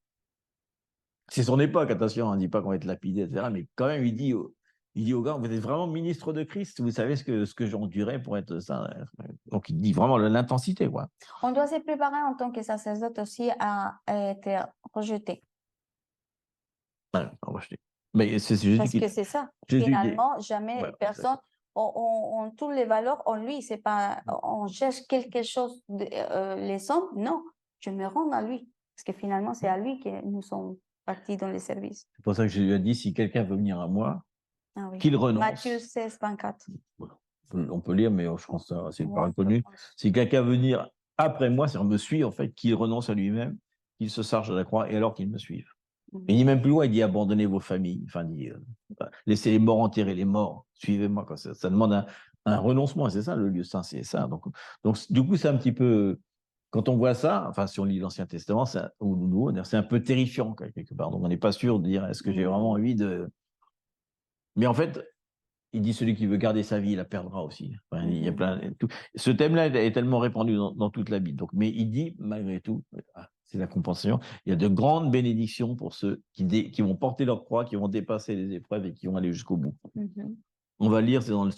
C'est son époque, attention, on ne dit pas qu'on va être lapidé, etc. Mais quand même, il dit aux gars, vous êtes vraiment ministre de Christ, vous savez ce que j'endurais pour être ça. Donc, il dit vraiment l'intensité. Quoi. On doit se préparer en tant que sacerdote aussi à être rejeté. Ouais, mais c'est Jésus Parce qui... que c'est ça. Jésus Finalement, jamais ouais, personne... On toutes les valeurs en lui, c'est pas... On cherche quelque chose, les hommes, non. Je me rends à lui. Parce que finalement, c'est à lui que nous sommes partis dans les services. C'est pour ça que Jésus a dit, si quelqu'un veut venir à moi, Ah oui. qu'il renonce. Matthieu 16, 24. On peut lire, mais je pense que c'est pas connu. Si quelqu'un veut venir après moi, c'est-à-dire me suivre, en fait, qu'il renonce à lui-même, qu'il se charge de la croix, et alors qu'il me suive. Il dit même plus loin, il dit abandonnez vos familles, enfin, il dit laissez les morts enterrer les morts, suivez-moi. Ça demande un renoncement, c'est ça le lieu saint, c'est ça. Donc, du coup, c'est un petit peu, quand on voit ça, enfin, si on lit l'Ancien Testament, c'est un peu terrifiant, quelque part. Donc, on n'est pas sûr de dire est-ce que j'ai vraiment envie de. Mais en fait, il dit celui qui veut garder sa vie, il la perdra aussi. Enfin, il y a plein. Ce thème-là est tellement répandu dans toute la Bible. Donc, mais il dit, malgré tout, c'est la compensation, il y a de grandes bénédictions pour ceux qui vont porter leur croix, qui vont dépasser les épreuves et qui vont aller jusqu'au bout. On va lire, c'est dans le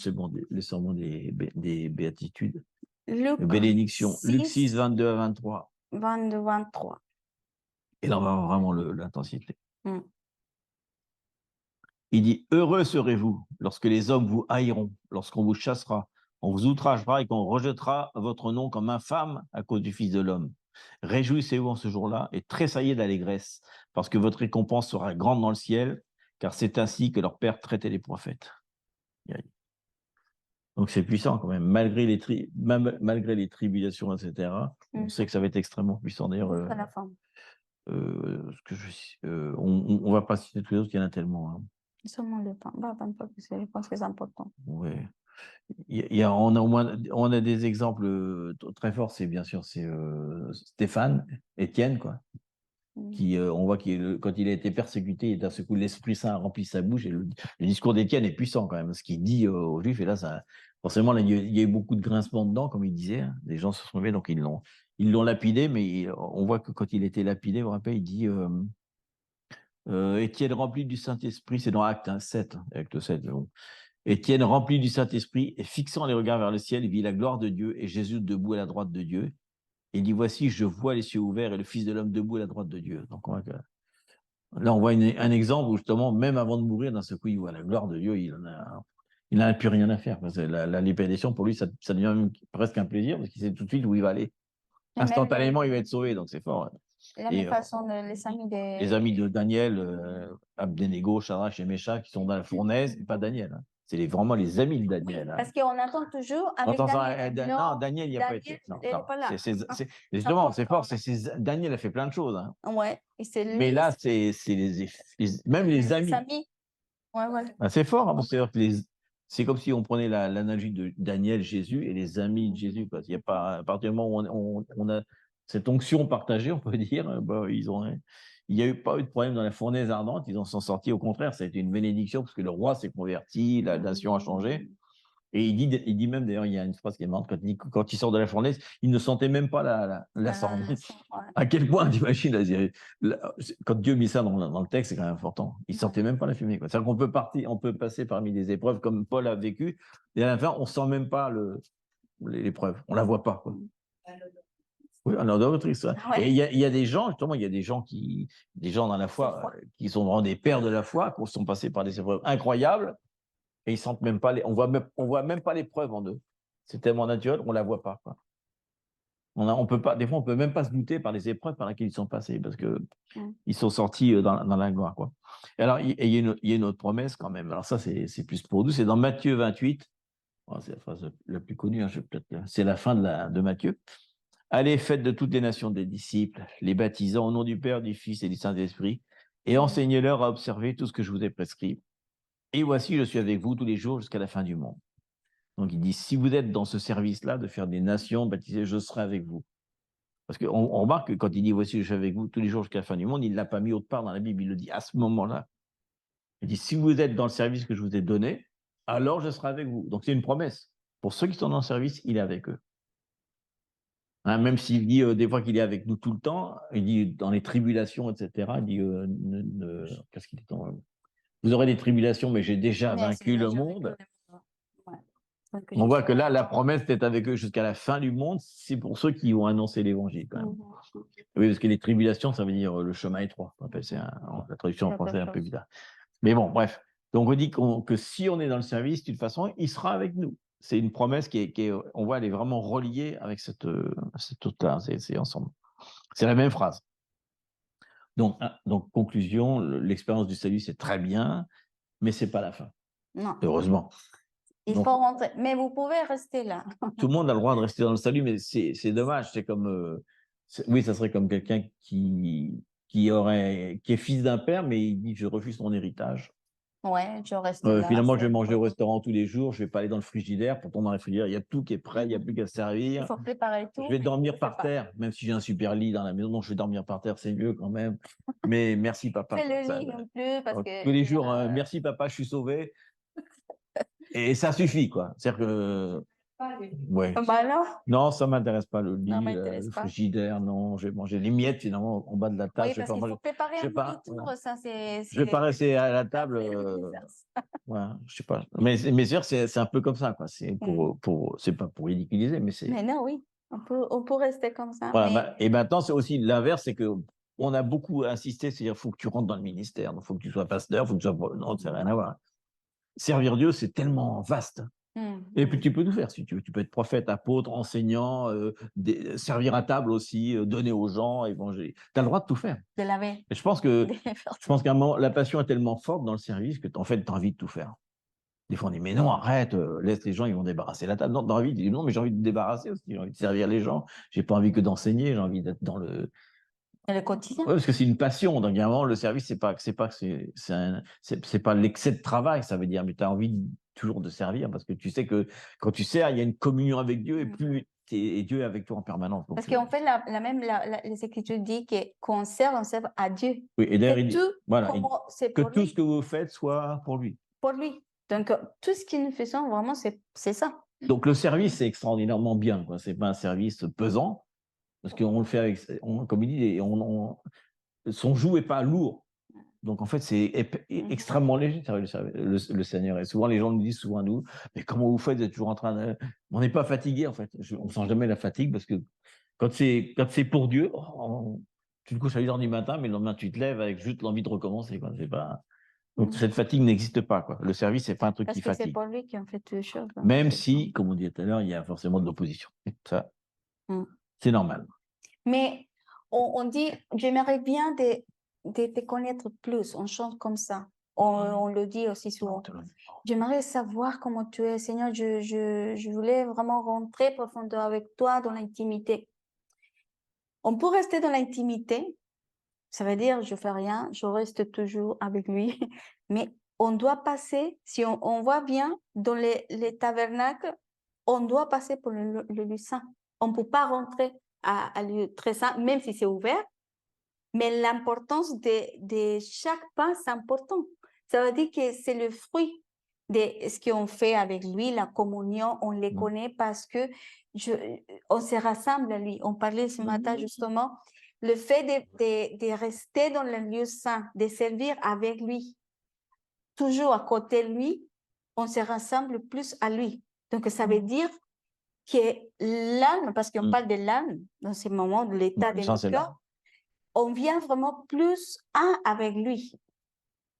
sermon des béatitudes. Bénédiction. Luc 6, 22 à 23. 22, 23. Et là, on va voir vraiment l'intensité. Il dit, heureux serez-vous lorsque les hommes vous haïront, lorsqu'on vous chassera, on vous outragera et qu'on rejettera votre nom comme infâme à cause du Fils de l'homme. Réjouissez-vous en ce jour-là et tressaillez d'allégresse, parce que votre récompense sera grande dans le ciel, car c'est ainsi que leur Père traitait les prophètes. Donc c'est puissant quand même, malgré les tribulations, etc. On sait que ça va être extrêmement puissant. D'ailleurs, on va pas citer tous les autres, il y en a tellement. Hein. Seulement le temps. Bah, attends pas, parce que je pense que c'est important. Ouais. On a des exemples très forts, c'est bien sûr c'est Stéphane, Étienne, quoi. Qui, on voit quand il a été persécuté, d'un seul coup, l'Esprit Saint a rempli sa bouche. Et le discours d'Étienne est puissant quand même, ce qu'il dit aux Juifs. Et là, forcément, là, il y a eu beaucoup de grincements dedans, comme il disait. Hein. Les gens se sont levés, donc ils l'ont lapidé. Mais on voit que quand il était lapidé, vous vous rappelez, il dit Étienne rempli du Saint-Esprit, c'est dans Acte 7, Acte 7. Étienne rempli du Saint-Esprit et fixant les regards vers le ciel, il vit la gloire de Dieu et Jésus debout à la droite de Dieu. Et il dit, voici, je vois les cieux ouverts et le Fils de l'homme debout à la droite de Dieu. Donc, là, on voit un exemple où, justement, même avant de mourir, d'un seul coup, il voit la gloire de Dieu, il n'en a plus rien à faire. Parce que la libération, pour lui, ça devient même presque un plaisir, parce qu'il sait tout de suite où il va aller. Instantanément, il va être sauvé, donc c'est fort. La même façon, les amis de Daniel, Abdenego, Shadrach et Meshach, qui sont dans la fournaise, et pas Daniel. Hein. C'est vraiment les amis de Daniel. Hein. Parce qu'on entend toujours avec Daniel. Non, Daniel, il n'y a pas été. Non, justement, c'est fort. Daniel a fait plein de choses. Hein. Ouais, et c'est lui. Mais là, c'est même les amis. Ouais, ouais. Ah, c'est fort. Hein, c'est comme si on prenait l'analogie de Daniel, Jésus et les amis de Jésus. Parce qu'il y a pas, à partir du moment où on a cette onction partagée, on peut dire, il n'y a pas eu de problème dans la fournaise ardente, ils en sont sortis. Au contraire, ça a été une bénédiction parce que le roi s'est converti, la nation a changé. Et il dit même, d'ailleurs, il y a une phrase qui est marrante, quand il sort de la fournaise, il ne sentait même pas la cendre. Ouais. À quel point, t'imagines, quand Dieu mit ça dans le texte, c'est quand même important. Il ne sentait même pas la fumée. C'est-à-dire qu'on peut passer parmi des épreuves comme Paul a vécu, et à la fin, on ne sent même pas l'épreuve. On ne la voit pas. Quoi. Oui, on adore triste. Ouais. Et il y a des gens, justement, des gens dans la foi qui sont vraiment des pères de la foi, qui sont passés par des épreuves incroyables, et ils sentent même pas on voit même pas les preuves en eux. C'est tellement naturel, on la voit pas. Quoi. On peut pas, des fois, on peut même pas se douter par les épreuves par lesquelles ils sont passés, parce que ils sont sortis dans la gloire. Quoi. Et alors, il y a une autre promesse quand même. Alors ça, c'est plus pour nous. C'est dans Matthieu 28. Oh, c'est la phrase la plus connue. Hein, c'est la fin de Matthieu. Allez, faites de toutes les nations des disciples, les baptisant au nom du Père, du Fils et du Saint-Esprit, et enseignez-leur à observer tout ce que je vous ai prescrit. Et voici, je suis avec vous tous les jours jusqu'à la fin du monde. Donc, il dit, si vous êtes dans ce service-là, de faire des nations baptisées, je serai avec vous. Parce qu'on remarque que quand il dit, voici, je suis avec vous tous les jours jusqu'à la fin du monde, il ne l'a pas mis autre part dans la Bible, il le dit à ce moment-là. Il dit, si vous êtes dans le service que je vous ai donné, alors je serai avec vous. Donc, c'est une promesse. Pour ceux qui sont dans le service, il est avec eux. Hein, même s'il dit des fois qu'il est avec nous tout le temps, il dit dans les tribulations, etc., il dit, qu'est-ce qu'il dit vous aurez des tribulations, mais j'ai déjà vaincu le monde. On voit que là, la promesse d'être avec eux jusqu'à la fin du monde, c'est pour ceux qui ont annoncé l'évangile. Quand même. Oui, parce que les tribulations, ça veut dire le chemin étroit. C'est la traduction en français un peu bizarre. Mais bon, bref. Donc on dit que si on est dans le service, de toute façon, il sera avec nous. C'est une promesse on voit, elle est vraiment reliée avec cette autre-là. C'est ensemble. C'est la même phrase. Donc, conclusion, l'expérience du salut, c'est très bien, mais ce n'est pas la fin. Non. Heureusement. Il faut rentrer, mais vous pouvez rester là. Tout le monde a le droit de rester dans le salut, mais c'est dommage. C'est comme, oui, ça serait comme quelqu'un qui est fils d'un père, mais il dit je refuse ton héritage. Ouais, je reste là. Finalement, je vais manger au restaurant tous les jours, je ne vais pas aller dans le frigidaire. Pourtant, dans le frigidaire, il y a tout qui est prêt, il n'y a plus qu'à servir. Il faut préparer tout. Je vais dormir par terre, même si j'ai un super lit dans la maison. Non, je vais dormir par terre, c'est mieux quand même. Mais merci, papa. C'est le lit non plus. Parce que, tous les jours, merci, papa, je suis sauvé. Et ça suffit, quoi. C'est-à-dire que. Ouais. Bah non, ça ne m'intéresse pas, le lit, le frigidaire, non. Je vais manger les miettes, finalement, en bas de la table. Oui, parce qu'il faut préparer un nourriture, ça, c'est... Je vais pas rester à la table. Ouais, je sais pas. Mais c'est sûr, c'est un peu comme ça, quoi. C'est c'est pas pour ridiculiser, mais c'est... Mais non, oui. On peut rester comme ça. Voilà, mais... Et maintenant, c'est aussi l'inverse, c'est qu'on a beaucoup insisté, c'est-à-dire qu'il faut que tu rentres dans le ministère, il faut que tu sois pasteur, il faut que tu sois... Non, ça n'a rien à voir. Servir Dieu, c'est tellement vaste. Et puis tu peux tout faire si tu veux. Tu peux être prophète, apôtre, enseignant, servir à table aussi, donner aux gens, évangéliser. Tu as le droit de tout faire. De laver. Je pense qu'à un moment, la passion est tellement forte dans le service que en fait, tu as envie de tout faire. Des fois, on dit, mais non, arrête, laisse les gens, ils vont débarrasser la table. Non, dans la vie, tu dis, non, mais j'ai envie de débarrasser aussi, j'ai envie de servir les gens, j'ai pas envie que d'enseigner, j'ai envie d'être dans le... Le quotidien. Ouais, parce que c'est une passion. Donc, il y a un moment, le service, c'est pas l'excès de travail, ça veut dire, mais tu as envie toujours de servir parce que tu sais que quand tu sers, il y a une communion avec Dieu et Dieu est avec toi en permanence. Donc, parce qu'en fait, les Écritures disent qu'on sert à Dieu. oui, et d'ailleurs, il dit, tout, voilà, c'est que pour tout lui. ce que vous faites soit pour lui. Pour lui. Donc, tout ce que nous faisons, vraiment, c'est ça. Donc, le service, c'est extraordinairement bien. Ce n'est pas un service pesant parce qu'on le fait avec, comme il dit, son joug n'est pas lourd. Donc, en fait, c'est extrêmement léger le Seigneur. Et souvent, les gens nous disent, souvent à nous, mais comment vous faites? Vous êtes toujours en train de... On n'est pas fatigué, en fait. On ne sent jamais la fatigue parce que quand c'est pour Dieu, tu te couches à 8h du matin, mais le lendemain, tu te lèves avec juste l'envie de recommencer. Quoi. Pas... Donc, cette fatigue n'existe pas. Quoi. Le service, ce n'est pas un truc qui parce que fatigue. c'est pour lui qu'on fait toutes les choses. Même si, comme on dit tout à l'heure, il y a forcément de l'opposition. Ça, c'est normal. Mais on dit, j'aimerais bien de te connaître plus. On chante comme ça. On le dit aussi souvent. J'aimerais savoir comment tu es, Seigneur. Je voulais vraiment rentrer profondément avec toi dans l'intimité. On peut rester dans l'intimité. Ça veut dire, je fais rien, je reste toujours avec lui. Mais on doit passer, si on voit bien, dans les tabernacles, on doit passer pour le lieu saint. On ne peut pas rentrer à lieu très saint, même si c'est ouvert. Mais l'importance de chaque pas, c'est important. Ça veut dire que c'est le fruit de ce qu'on fait avec lui, la communion, on les connaît parce que on se rassemble à lui. On parlait ce matin justement, le fait de rester dans le lieu saint, de servir avec lui, toujours à côté de lui, on se rassemble plus à lui. Donc, ça veut dire que l'âme, parce qu'on parle de l'âme dans ce moment, de l'état de notre cœur, on vient vraiment plus un avec lui.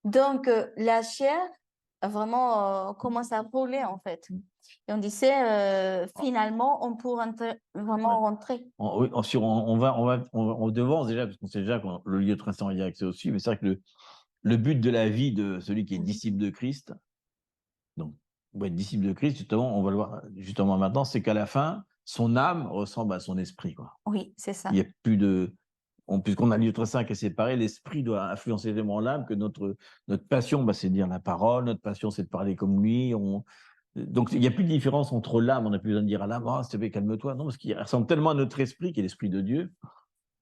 Donc, la chair vraiment commence à rouler, en fait. Et on disait, finalement, on peut vraiment rentrer. On devance déjà, parce qu'on sait déjà que le lieu très saint, il y a accès aussi, mais c'est vrai que le but de la vie de celui qui est disciple de Christ, donc, pour être disciple de Christ, justement, on va le voir justement maintenant, c'est qu'à la fin, son âme ressemble à son esprit. Quoi. Oui, c'est ça. Il n'y a plus de... Puisqu'on a le lieu très saint qui est séparé, l'esprit doit influencer tellement l'âme que notre passion, c'est de dire la parole, notre passion, c'est de parler comme lui. Donc, il n'y a plus de différence entre l'âme, on n'a plus besoin de dire à l'âme, oh, s'il te plaît, calme-toi. Non, parce qu'il ressemble tellement à notre esprit, qui est l'esprit de Dieu,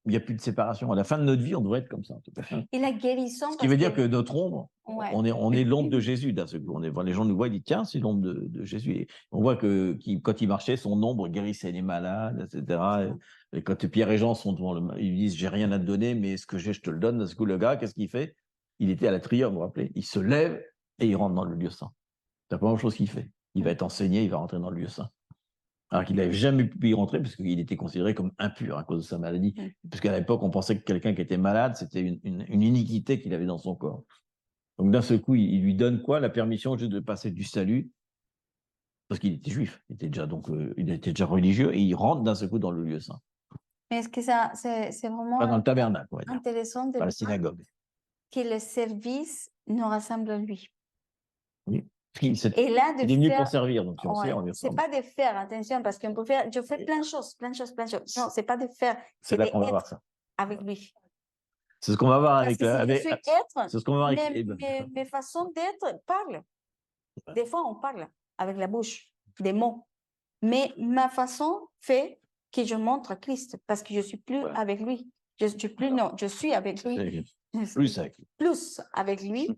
il n'y a plus de séparation. À la fin de notre vie, on devrait être comme ça. En tout cas. Et la guérison. Ce qui veut dire que notre ombre, on est l'ombre de Jésus. Les gens nous voient, ils disent, tiens, c'est l'ombre de Jésus. Et on voit que quand il marchait, son ombre guérissait les malades, etc. Et quand Pierre et Jean sont devant ils lui disent, j'ai rien à te donner, mais ce que j'ai, je te le donne. D'un coup, le gars, qu'est-ce qu'il fait? Il était à la triomphe, vous vous rappelez? Il se lève et il rentre dans le lieu saint. C'est la première chose qu'il fait. Il va être enseigné, il va rentrer dans le lieu saint. Alors qu'il n'avait jamais pu y rentrer parce qu'il était considéré comme impur à cause de sa maladie. Parce qu'à l'époque, on pensait que quelqu'un qui était malade, c'était une iniquité qu'il avait dans son corps. Donc d'un seul coup, il lui donne quoi? La permission juste de passer du salut, parce qu'il était juif, il était déjà religieux, et il rentre d'un seul coup dans le lieu saint. Mais est-ce que ça, c'est vraiment Pas dans le tabernacle, on va dire. intéressant de Pas la synagogue. Que le service nous rassemble à lui. Oui. Et là, il est venu pour servir, donc si on sert, on lui c'est pas de faire, attention, parce qu'on peut faire, je fais plein de choses. Non, c'est pas de faire, c'est là qu'on va voir d'être ça. avec lui. C'est ce qu'on va voir Parce avec... que si je suis être, c'est ce qu'on va voir avec... mes façons d'être parlent. Des fois, on parle avec la bouche, des mots. Mais ma façon fait que je montre Christ, parce que je suis plus avec lui. Je suis avec lui. Plus avec lui.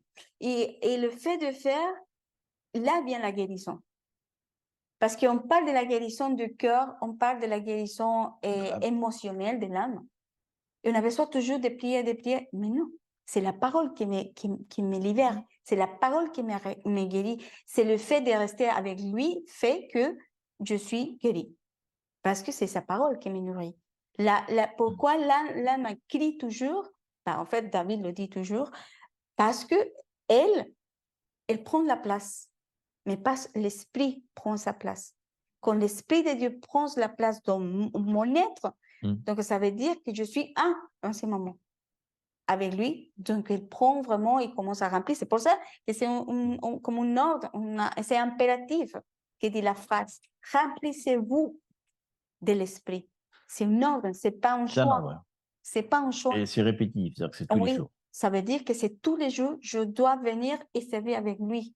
Et le fait de faire, là vient la guérison. Parce qu'on parle de la guérison du cœur, on parle de la guérison émotionnelle de l'âme. Et on a besoin toujours de prier, mais non. C'est la parole qui me libère. C'est la parole qui me guérit. C'est le fait de rester avec lui fait que je suis guérie. Parce que c'est sa parole qui me nourrit. Pourquoi l'âme crie toujours? En fait, David le dit toujours, parce que elle prend la place, mais pas l'esprit prend sa place. Quand l'esprit de Dieu prend la place dans mon être, donc ça veut dire que je suis un en ce moment avec lui. Donc il prend vraiment, il commence à remplir. C'est pour ça que c'est comme un ordre, c'est impératif que dit la phrase. Remplissez-vous de l'esprit. C'est un ordre, c'est pas un choix. C'est pas un choix. Et c'est répétitif, c'est-à-dire que c'est tous les Oui, jours. ça veut dire que c'est tous les jours, je dois venir et servir avec lui.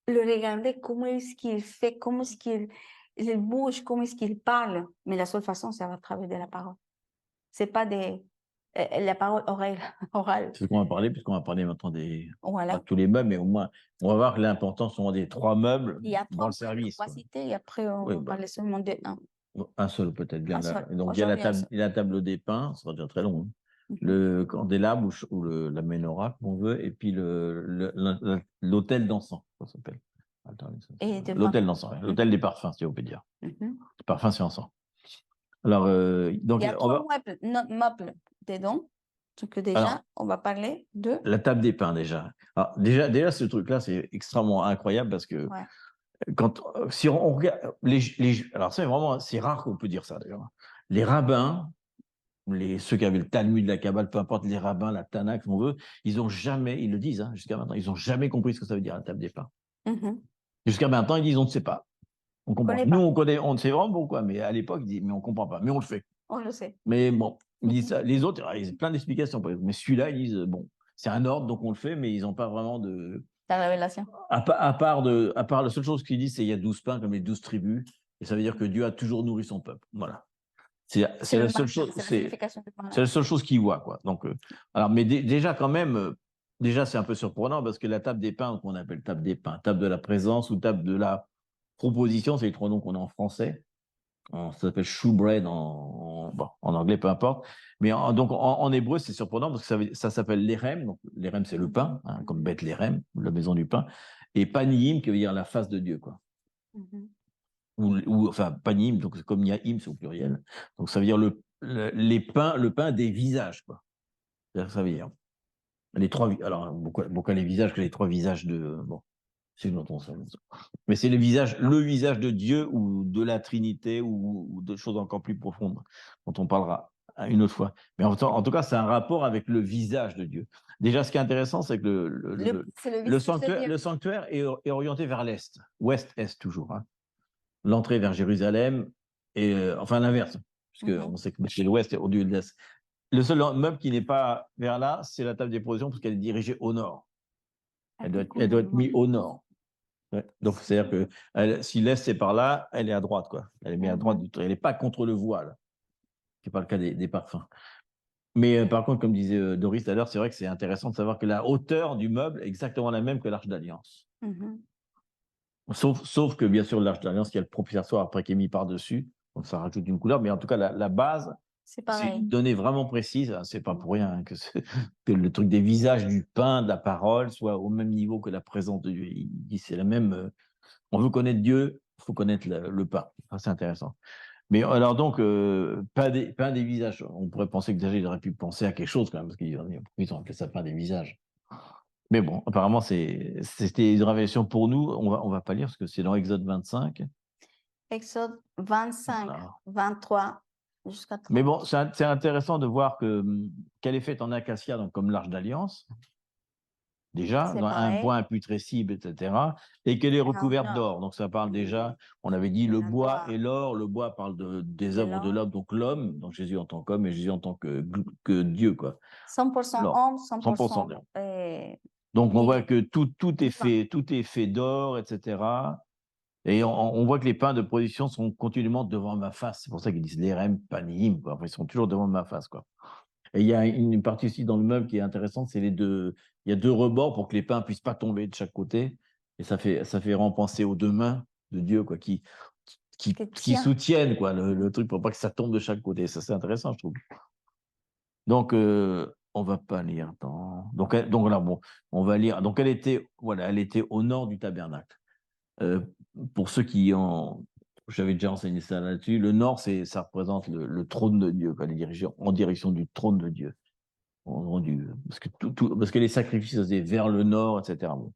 Le regarder, comment est-ce qu'il fait, comment est-ce qu'il bouge, comment est-ce qu'il parle. Mais la seule façon, c'est à travers de la parole. C'est pas la parole orale. C'est ce qu'on va parler, puisqu'on va parler maintenant des, Voilà. pas tous les meubles, mais au moins, on va voir que l'importance sont des 3 meubles Et après, dans le on service. va citer, et après, on Oui, va parler seulement de un. Un seul peut-être bien. Un seul. Et donc, il y a Aujourd'hui, un seul. la table des pains, ça sera déjà très long. Le candélabre ou la menorah, comme on veut, et puis l'autel d'encens, ça s'appelle. Et de L'autel parfum. d'encens, l'autel des parfums, si on peut dire. Mhm. Parfum, c'est encens. Alors, donc, Il y a 3 meubles dedans. Donc déjà, alors, on va parler de... la table des pains, déjà. Alors, déjà ce truc-là, c'est extrêmement incroyable parce que Ouais. quand, si on regarde, alors c'est vraiment, c'est rare qu'on peut dire ça d'ailleurs. Les rabbins, ceux qui avaient le Talmud, la Kabbale, peu importe, les rabbins, la Tanakh, si on veut, ils n'ont jamais, ils le disent hein, jusqu'à maintenant, ils n'ont jamais compris ce que ça veut dire la table des pains. Mhm. Jusqu'à maintenant, ils disent on ne sait pas. On comprend. connaît Nous, pas. on connaît, on ne sait vraiment pourquoi, mais à l'époque, ils disent mais on ne comprend pas, mais on le fait. On le sait. Mais bon, ils disent ça. Les autres, ils ont plein d'explications. Mais celui-là, ils disent bon, c'est un ordre, donc on le fait, mais ils n'ont pas vraiment de. La révélation. À part la seule chose qu'ils disent, c'est qu'il y a 12 pains comme les 12 tribus, et ça veut dire que Dieu a toujours nourri son peuple. Voilà. C'est la seule chose. C'est la seule chose qu'ils voient, quoi. Donc, alors, mais déjà quand même, déjà c'est un peu surprenant parce que la table des pains, qu'on appelle table des pains, table de la présence ou table de la proposition, c'est les 3 noms qu'on a en français. Ça s'appelle showbread en anglais, peu importe. Mais donc en hébreu, c'est surprenant parce que ça s'appelle l'érem. Donc l'érem, c'est le pain, hein, comme Beth-Lérem, la maison du pain. Et Paniim, qui veut dire la face de Dieu, quoi. Enfin, Paniim, donc comme Yaim, c'est au pluriel. Donc ça veut dire le pain des visages, quoi. Ça veut dire les 3. Alors, pourquoi les visages que les 3 visages de. Bon, c'est une autre mais c'est le visage de Dieu ou de la Trinité ou de choses encore plus profondes dont on parlera une autre fois. Mais en tout cas, c'est un rapport avec le visage de Dieu. Déjà, ce qui est intéressant, c'est que le sanctuaire est orienté vers l'Est, Ouest-Est toujours. Hein. L'entrée vers Jérusalem, et enfin l'inverse, puisque on sait que c'est l'Ouest au lieu de l'Est. Le seul meuble qui n'est pas vers là, c'est la table des provisions, parce qu'elle est dirigée au nord. Elle doit être mise au nord. Ouais. Donc, c'est-à-dire que si l'Est c'est par là, elle est à droite, quoi. Elle est mise à droite du truc. Elle n'est pas contre le voile, qui n'est pas le cas des parfums. Mais par contre, comme disait Doris tout à l'heure, c'est vrai que c'est intéressant de savoir que la hauteur du meuble est exactement la même que l'Arche d'Alliance. Sauf que, bien sûr, l'Arche d'Alliance, il y a le propitiatoire après qui est mis par-dessus, donc ça rajoute une couleur, mais en tout cas, la base, c'est une donnée vraiment précise. C'est pas pour rien hein, que le truc des visages du pain, de la parole, soit au même niveau que la présence de Dieu. Il dit c'est la même. On veut connaître Dieu, il faut connaître le pain. C'est intéressant. Mais alors donc, pain des visages. On pourrait penser que déjà, il aurait pu penser à quelque chose quand même, parce qu'ils ont appelé ça pain des visages. Mais bon, apparemment, c'était une révélation pour nous. On va pas lire, parce que c'est dans Exode 25. Exode 25, 23, jusqu'à 30. Mais bon, c'est intéressant de voir qu'elle est faite en acacia, donc comme l'Arche d'Alliance. Déjà, dans un bois imputrescible, etc., et qu'elle est recouverte d'or. Donc, ça parle déjà, on avait dit le bois et l'or. Le bois parle des œuvres de l'homme, donc l'homme, donc Jésus en tant qu'homme et Jésus en tant que Dieu, quoi. 100% homme, 100% d'or. Donc, on voit que tout est fait d'or, etc. Et on voit que les pains de production sont continuellement devant ma face. C'est pour ça qu'ils disent l'érem, panim, quoi. Enfin, ils sont toujours devant ma face, quoi. Et il y a une partie aussi dans le meuble qui est intéressante, c'est il y a 2 rebords pour que les pains ne puissent pas tomber de chaque côté. Et ça fait vraiment penser aux 2 mains de Dieu, quoi, qui soutiennent, quoi, le truc pour pas que ça tombe de chaque côté. Ça, c'est intéressant, je trouve. Donc, on va pas lire. Donc là, bon, on va lire. Donc, elle était au nord du tabernacle. Pour ceux qui ont. J'avais déjà enseigné ça là-dessus. Le nord, ça représente le trône de Dieu, elle est dirigée en direction du trône de Dieu. Parce que les sacrifices se faisaient vers le nord, etc. Bon.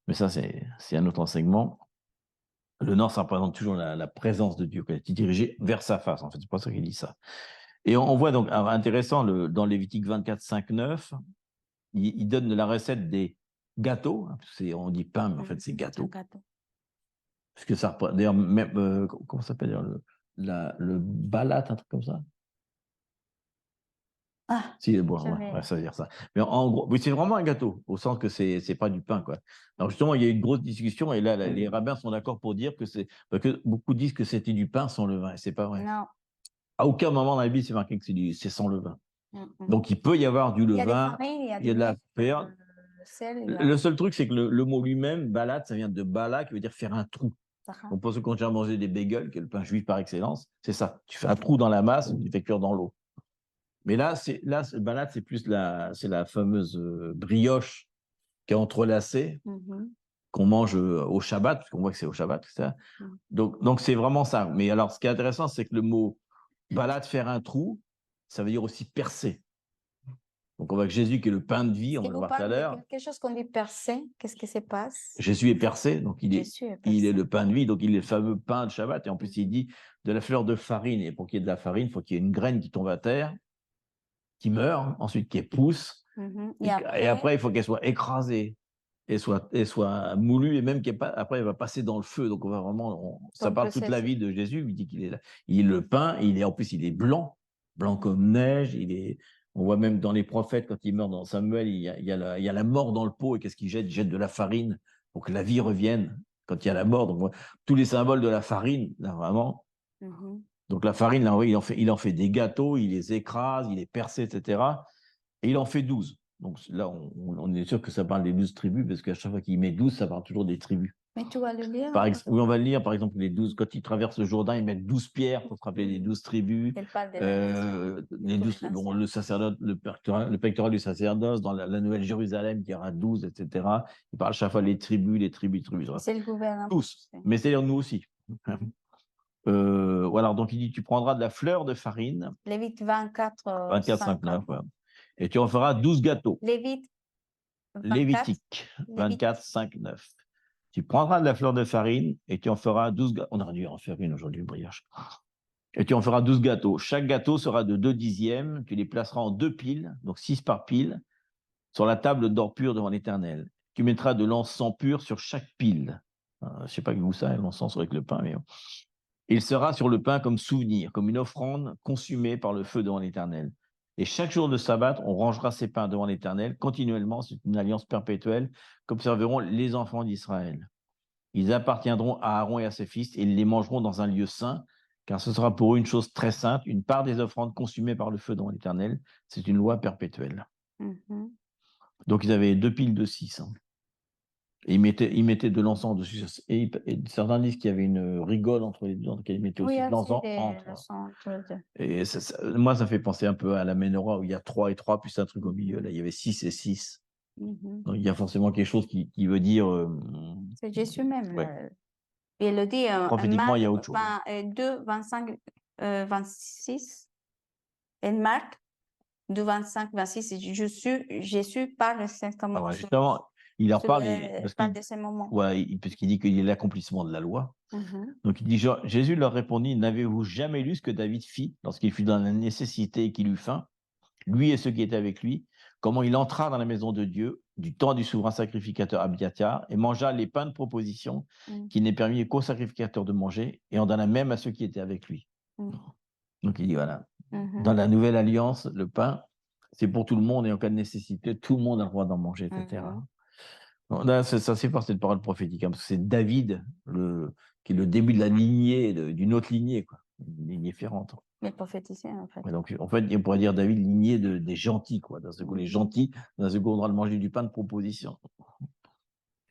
Mais ça, c'est un autre enseignement. Le nord, ça représente toujours la présence de Dieu, qu'elle est dirigée vers sa face. En fait, c'est pour ça qu'il dit ça. Et on voit donc, intéressant, dans Lévitique 24, 5, 9, il donne la recette des gâteaux. On dit pain, mais en fait, c'est gâteau. Parce que ça représente, d'ailleurs, même, comment ça s'appelle le balat, un truc comme ça. Ah, Si, bon, je vais- ouais, ça veut dire ça. Mais en gros, oui, c'est vraiment un gâteau, au sens que c'est pas du pain, quoi. Alors justement, il y a eu une grosse discussion, et là, les rabbins sont d'accord pour dire que c'est... Parce que beaucoup disent que c'était du pain sans levain, et c'est pas vrai. Non. À aucun moment dans la Bible, c'est marqué que c'est sans levain. Mm. Donc, il peut y avoir du Il y a des levain, farines, il y a il y a du de la lait, perle. sel, il y a- Le seul truc, c'est que le mot lui-même, balade, ça vient de bala, qui veut dire faire un trou. Sahara. Donc, pour ceux qui ont déjà mangé des bagels, qui est le pain juif par excellence, c'est ça. Tu fais un trou dans la masse, tu fais cuire dans l'eau. Mais là, balade, c'est plus c'est la fameuse brioche qui est entrelacée, Mhm. qu'on mange au Shabbat, parce qu'on voit que c'est au Shabbat, etc. Mm. Donc c'est vraiment ça. Mais alors, ce qui est intéressant, c'est que le mot balade, faire un trou, ça veut dire aussi percer. Donc, on voit que Jésus, qui est le pain de vie, on Si va le vous voir tout à parlez de l'heure, quelque chose qu'on dit percer, qu'est-ce qui se passe? Jésus est percé, donc Jésus est il est percé. le pain de vie, donc il est le fameux pain de Shabbat. Et en plus, il dit de la fleur de farine. Et pour qu'il y ait de la farine, il faut qu'il y ait une graine qui tombe à terre, qui meurt, ensuite qui pousse. Mhm. Et après, il faut qu'elle soit écrasée et soit moulue, et même après, elle va passer dans le feu. Donc, on va vraiment, ça Donc, parle toute la vie de Jésus. Il dit qu'il est là. Il est le pain, en plus, il est blanc, blanc comme neige. On voit même dans les prophètes, quand il meurt dans Samuel, il y a la mort dans le pot. Et qu'est-ce qu'il jette? Il jette de la farine pour que la vie revienne quand il y a la mort. Donc, tous les symboles de la farine, là, vraiment. Mhm. Donc, la farine, là, oui, il en fait des gâteaux, il les écrase, il les perce, etc. Et il en fait 12. Donc là, on est sûr que ça parle des 12 tribus, parce qu'à chaque fois qu'il met 12, ça parle toujours des tribus. Mais tu vas le lire? Oui, on va le lire, par exemple, les 12, quand ils traversent le Jourdain, ils mettent 12 pierres pour se rappeler les 12 tribus. Elle parle de la nation. Les 12, bon, le sacerdoce, le pectoral du sacerdoce, dans la Nouvelle Jérusalem, qui aura 12, etc. Il parle chaque fois les tribus. C'est le gouvernement. Tous, mais c'est nous aussi. Voilà, donc il dit, tu prendras de la fleur de farine, Lévite 24, 24, 5. 5, 9, et tu en feras 12 gâteaux. Lévite 24. Lévitique 24, 5, 9. Tu prendras de la fleur de farine et tu en feras 12 gâteaux. On aurait dû en faire une aujourd'hui, une brioche. Et tu en feras 12 gâteaux. Chaque gâteau sera de 2 dixièmes. Tu les placeras en 2 piles, donc 6 par pile, sur la table d'or pur devant l'Éternel. Tu mettras de l'encens pur sur chaque pile. Je ne sais pas où ça, l'encens avec le pain, mais il sera sur le pain comme souvenir, comme une offrande consumée par le feu devant l'Éternel. Et chaque jour de sabbat, on rangera ces pains devant l'Éternel continuellement. C'est une alliance perpétuelle qu'observeront les enfants d'Israël. Ils appartiendront à Aaron et à ses fils et ils les mangeront dans un lieu saint, car ce sera pour eux une chose très sainte, une part des offrandes consumées par le feu devant l'Éternel. C'est une loi perpétuelle. Mhm. Donc, ils avaient 2 piles de 6. Et ils mettaient de l'encens dessus. Et certains disent qu'il y avait une rigole entre les deux, dans laquelle ils mettaient aussi Oui, de l'encens des entre. leçons entre les deux. Et moi, ça fait penser un peu à la menorah où il y a 3 et 3, plus un truc au milieu. Là, il y avait 6 et 6. Mhm. Donc, il y a forcément quelque chose qui veut dire. C'est Jésus même. Ouais. Et il le dit Prophétiquement, il y a autre chose. 2, 25, 26. Et Marc 2, 25, 26. Jésus parle certainement. Alors, justement, il en parle, parle de ces moments. puisqu'il dit qu'il est l'accomplissement de la loi. Mhm. Donc, il dit, Jésus leur répondit, n'avez-vous jamais lu ce que David fit lorsqu'il fut dans la nécessité et qu'il eut faim, lui et ceux qui étaient avec lui, comment il entra dans la maison de Dieu du temps du souverain sacrificateur Abiathar et mangea les pains de proposition qu'il n'est permis qu'aux sacrificateurs de manger et en donna même à ceux qui étaient avec lui. Donc, il dit, voilà, dans la nouvelle alliance, le pain, c'est pour tout le monde et en cas de nécessité, tout le monde a le droit d'en manger, etc. Donc, là, ça, c'est fort cette parole prophétique, parce que c'est David qui est le début de la lignée, d'une autre lignée, quoi, une lignée différente. Mais prophéticien, en fait. Donc, en fait, on pourrait dire David, lignée des gentils, quoi. Dans ce coup, les gentils, dans ce coup, on aura le manger du pain de proposition.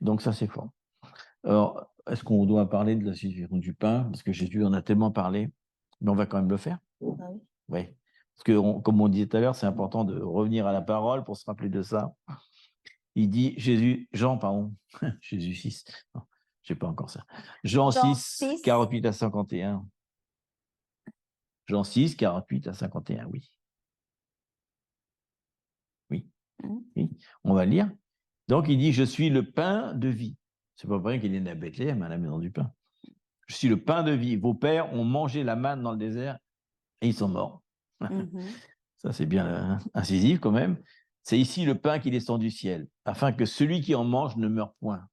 Donc, ça, c'est fort. Alors, est-ce qu'on doit parler de la situation du pain? Parce que Jésus en a tellement parlé, mais on va quand même le faire. Oui. Oui. Parce que, comme on disait tout à l'heure, c'est important de revenir à la parole pour se rappeler de ça. Il dit, Jean, Jésus 6, non, je sais pas encore ça. Jean 6, 48 à 51. Jean 6, 48 à 51, oui. Oui. Oui. On va lire. Donc, il dit, je suis le pain de vie. C'est pas pour rien qu'il est né à Bethléem, à la maison du pain. Je suis le pain de vie. Vos pères ont mangé la manne dans le désert et ils sont morts. Ça, c'est bien incisif quand même. C'est ici le pain qui descend du ciel, afin que celui qui en mange ne meure point.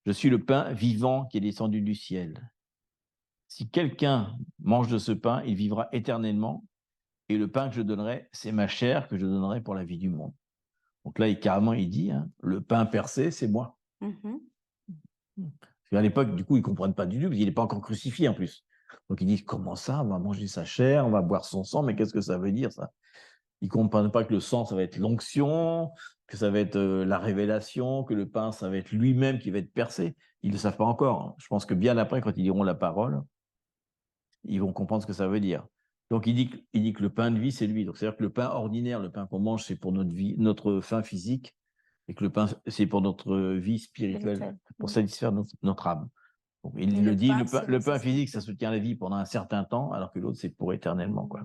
Je suis le pain vivant qui est descendu du ciel. Si quelqu'un mange de ce pain, il vivra éternellement. et le pain que je donnerai, c'est ma chair que je donnerai pour la vie du monde. Donc là, carrément, il dit, hein, le pain percé, c'est moi. Parce qu'à l'époque, du coup, ils ne comprennent pas du tout, parce qu'il n'est pas encore crucifié en plus. Donc ils disent, comment ça, on va manger sa chair, on va boire son sang, mais qu'est-ce que ça veut dire ça? Ils ne comprennent pas que le sang, ça va être l'onction, que ça va être la révélation, que le pain, ça va être lui-même qui va être percé. Ils ne le savent pas encore, hein. Je pense que bien après, quand ils liront la parole, ils vont comprendre ce que ça veut dire. Donc il dit que le pain de vie, c'est lui. Donc c'est-à-dire que le pain ordinaire, le pain qu'on mange, c'est pour notre vie, notre faim physique, et que le pain, c'est pour notre vie spirituelle, pour satisfaire notre âme. Donc, il le dit, le pain physique, ça soutient la vie pendant un certain temps, alors que l'autre, c'est pour éternellement, quoi.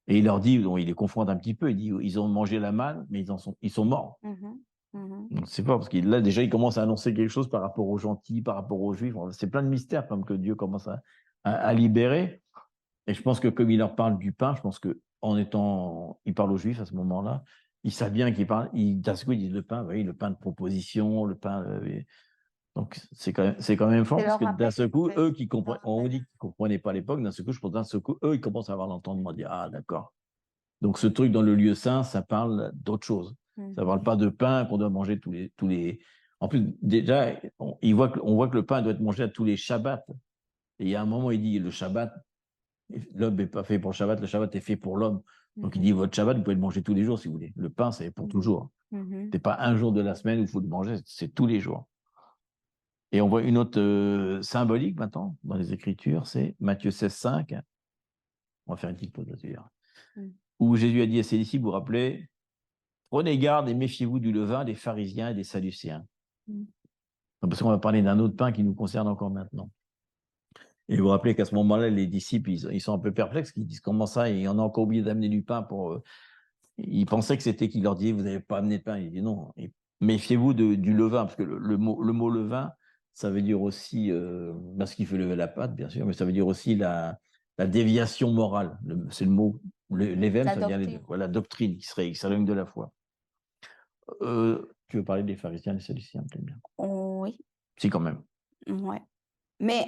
Et il leur dit, donc, il les confronte un petit peu, il dit, ils ont mangé la manne, mais ils sont morts. Donc, c'est pas parce qu'il là, déjà, il commence à annoncer quelque chose par rapport aux gentils, par rapport aux juifs. C'est plein de mystères, comme que Dieu commence à libérer. Et je pense que comme il leur parle du pain, je pense que il parle aux juifs à ce moment-là, ils savent bien qu'il parle, d'un seul coup, ils disent le pain, oui, le pain de proposition, le pain. Donc, c'est quand même fort, parce que d'un seul coup, eux qui comprennent, on dit qu'ils ne comprenaient pas à l'époque, d'un seul coup, je pense d'un seul coup, eux, ils commencent à avoir l'entendement, dire, ah, d'accord. Donc, ce truc dans le lieu saint, ça parle d'autre chose. Ça ne parle pas de pain qu'on doit manger tous les... En plus, déjà, on voit que le pain doit être mangé à tous les Shabbats. Et il y a un moment, il dit, le Shabbat, l'homme n'est pas fait pour le Shabbat, le Shabbat est fait pour l'homme. Donc, il dit, votre Shabbat, vous pouvez le manger tous les jours, si vous voulez. Le pain, c'est pour toujours. Ce n'est pas un jour de la semaine où il faut le manger, c'est tous les jours. Et on voit une autre symbolique maintenant dans les Écritures, c'est Matthieu 16,5. On va faire une petite pause là-dessus. Où Jésus a dit à ses disciples, vous vous rappelez, prenez garde et méfiez-vous du levain des pharisiens et des sadducéens. Parce qu'on va parler d'un autre pain qui nous concerne encore maintenant. Et vous vous rappelez qu'à ce moment-là, les disciples, ils sont un peu perplexes, ils disent comment ça, et on a encore oublié d'amener du pain pour... Ils pensaient que c'était qu'il leur disait, vous n'avez pas amené de pain. Il dit non, méfiez-vous du levain, parce que le mot levain, ça veut dire aussi, ce qui fait lever la pâte, bien sûr, mais ça veut dire aussi la déviation morale. C'est le mot, l'évême, ça veut dire la doctrine qui s'éloigne de la foi. Tu veux parler des pharisiens et des sadducéens, peut-être bien? Oui. Si, quand même. Ouais. Mais